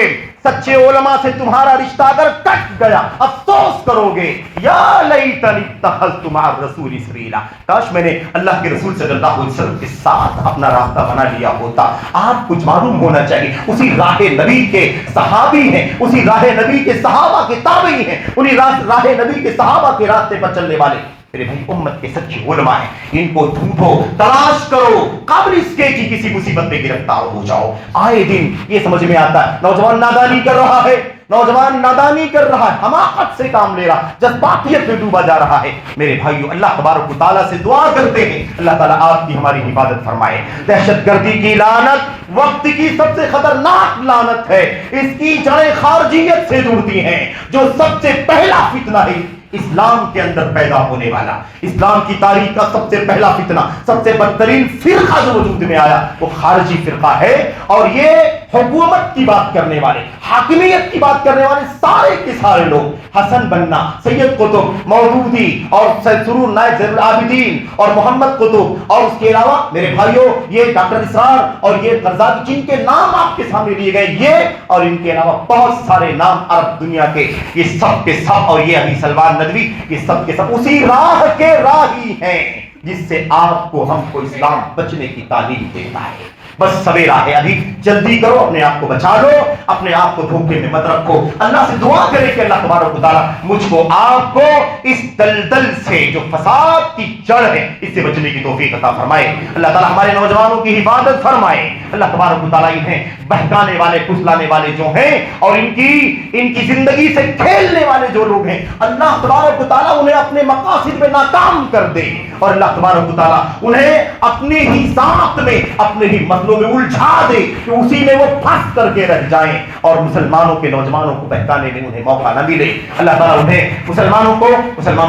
Speaker 2: سچے علماء سے تمہارا رشتہ اگر کٹ گیا افسوس کرو گے، یا لیتنی اتخذت مع الرسول سبیلا، کاش میں نے اللہ کے رسول صلی اللہ علیہ وسلم کے ساتھ اپنا راستہ بنا لیا ہوتا۔ آپ کچھ معلوم ہونا چاہیے، اسی راہ نبی کے صحابی ہیں، اسی راہ نبی کے صحابہ کے تابعی ہیں، انہی راہ نبی کے صحابہ کے راستے پر چلنے والے میرے بھائی امت کے سچے علماء ہیں، ان کو ڈھونڈو، تلاش کرو، قبل اس کے کہ کسی مصیبت میں گرفتار ہو جاؤ۔ آئے دن یہ سمجھ میں آتا ہے نوجوان نادانی کر رہا ہے، نوجوان نادانی کر رہا ہے، حماقت سے کام لے رہا، جذباتیت میں ڈوبا جا رہا ہے۔ میرے بھائیو اللہ تبارک و تعالیٰ سے دعا کرتے ہیں اللہ تعالیٰ آپ کی ہماری حفاظت فرمائے۔ دہشت گردی کی لعنت وقت کی سب سے خطرناک لعنت ہے، اس کی جڑیں خارجیت سے جڑتی ہیں۔ جو سب سے پہلا فتنہ ہے اسلام کے اندر پیدا ہونے والا، اسلام کی تاریخ کا سب سے پہلا فتنہ، سب سے بدترین فرقہ جو وجود میں آیا وہ خارجی فرقہ ہے، اور یہ حکومت کی بات کرنے والے، حاکمیت کی بات کرنے والے سارے کے سارے لوگ، حسن بننا، سید قطب، مودودی اور سرور نائب زین العابدین اور محمد قطب، اور اس کے علاوہ میرے بھائیوں یہ ڈاکٹر اسرار اور یہ قرضاوی، جن کے نام آپ کے سامنے لیے گئے، یہ اور ان کے علاوہ بہت سارے نام عرب دنیا کے، یہ سب کے سب، اور یہ ابھی سلمان ندوی، یہ سب کے سب اسی راہ کے راہی ہیں جس سے آپ کو ہم کو اسلام بچنے کی تعلیم دیتا ہے۔ بس سویرا ہے، ابھی جلدی کرو، اپنے آپ کو بچا لو، اپنے آپ کو دھوکے میں مت رکھو۔ اللہ سے دعا کرے کہ اللہ تبارک و تعالیٰ مجھ کو آپ کو اس دلدل سے جو فساد کی جڑ ہے اس سے بچنے کی توفیق عطا فرمائے۔ اللہ تعالیٰ ہمارے نوجوانوں کی حفاظت فرمائے۔ اللہ تبارک و تعالیٰ انہیں بہکانے والے، پھسلانے والے جو ہیں اور ان کی زندگی سے کھیلنے والے جو لوگ ہیں، اللہ تبارک و تعالیٰ انہیں اپنے مقاصد میں ناکام کر دے، اور اللہ تبارک و تعالیٰ انہیں اپنی ہی ذات میں، اپنے ہی مسئلوں میں الجھا دے کہ اسی میں وہ پھنس کر کے رہ جائیں اور مسلمانوں کے نوجوانوں کو بہکانے میں انہیں موقع نہ ملے۔ اللہ تعالیٰ انہیں مسلمانوں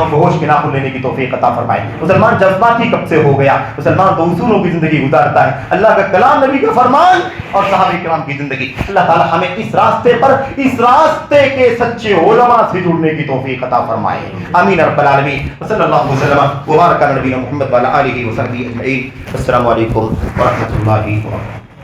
Speaker 2: کو ہوش کے ناخن لینے کی توفیق عطا فرمائے۔ مسلمان جذباتی کب سے ہو گیا؟ مسلمان تو اصولوں کی زندگی گزارتا ہے، اللہ کا کلام، نبی کا فرمان اور صحابہ کرام کی زندگی۔ اللہ تعالیٰ ہمیں اس راستے پر، اس راستے کے سچے علماء سے جڑنے کی توفیق عطا فرمائے۔ آمین رب العالمین۔ صلی اللہ علیہ وسلم وبارک علی نبینا محمد وعلی آلہ وصحبہ اجمعین۔ السلام علیکم ورحمۃ اللہ وبرکاتہ۔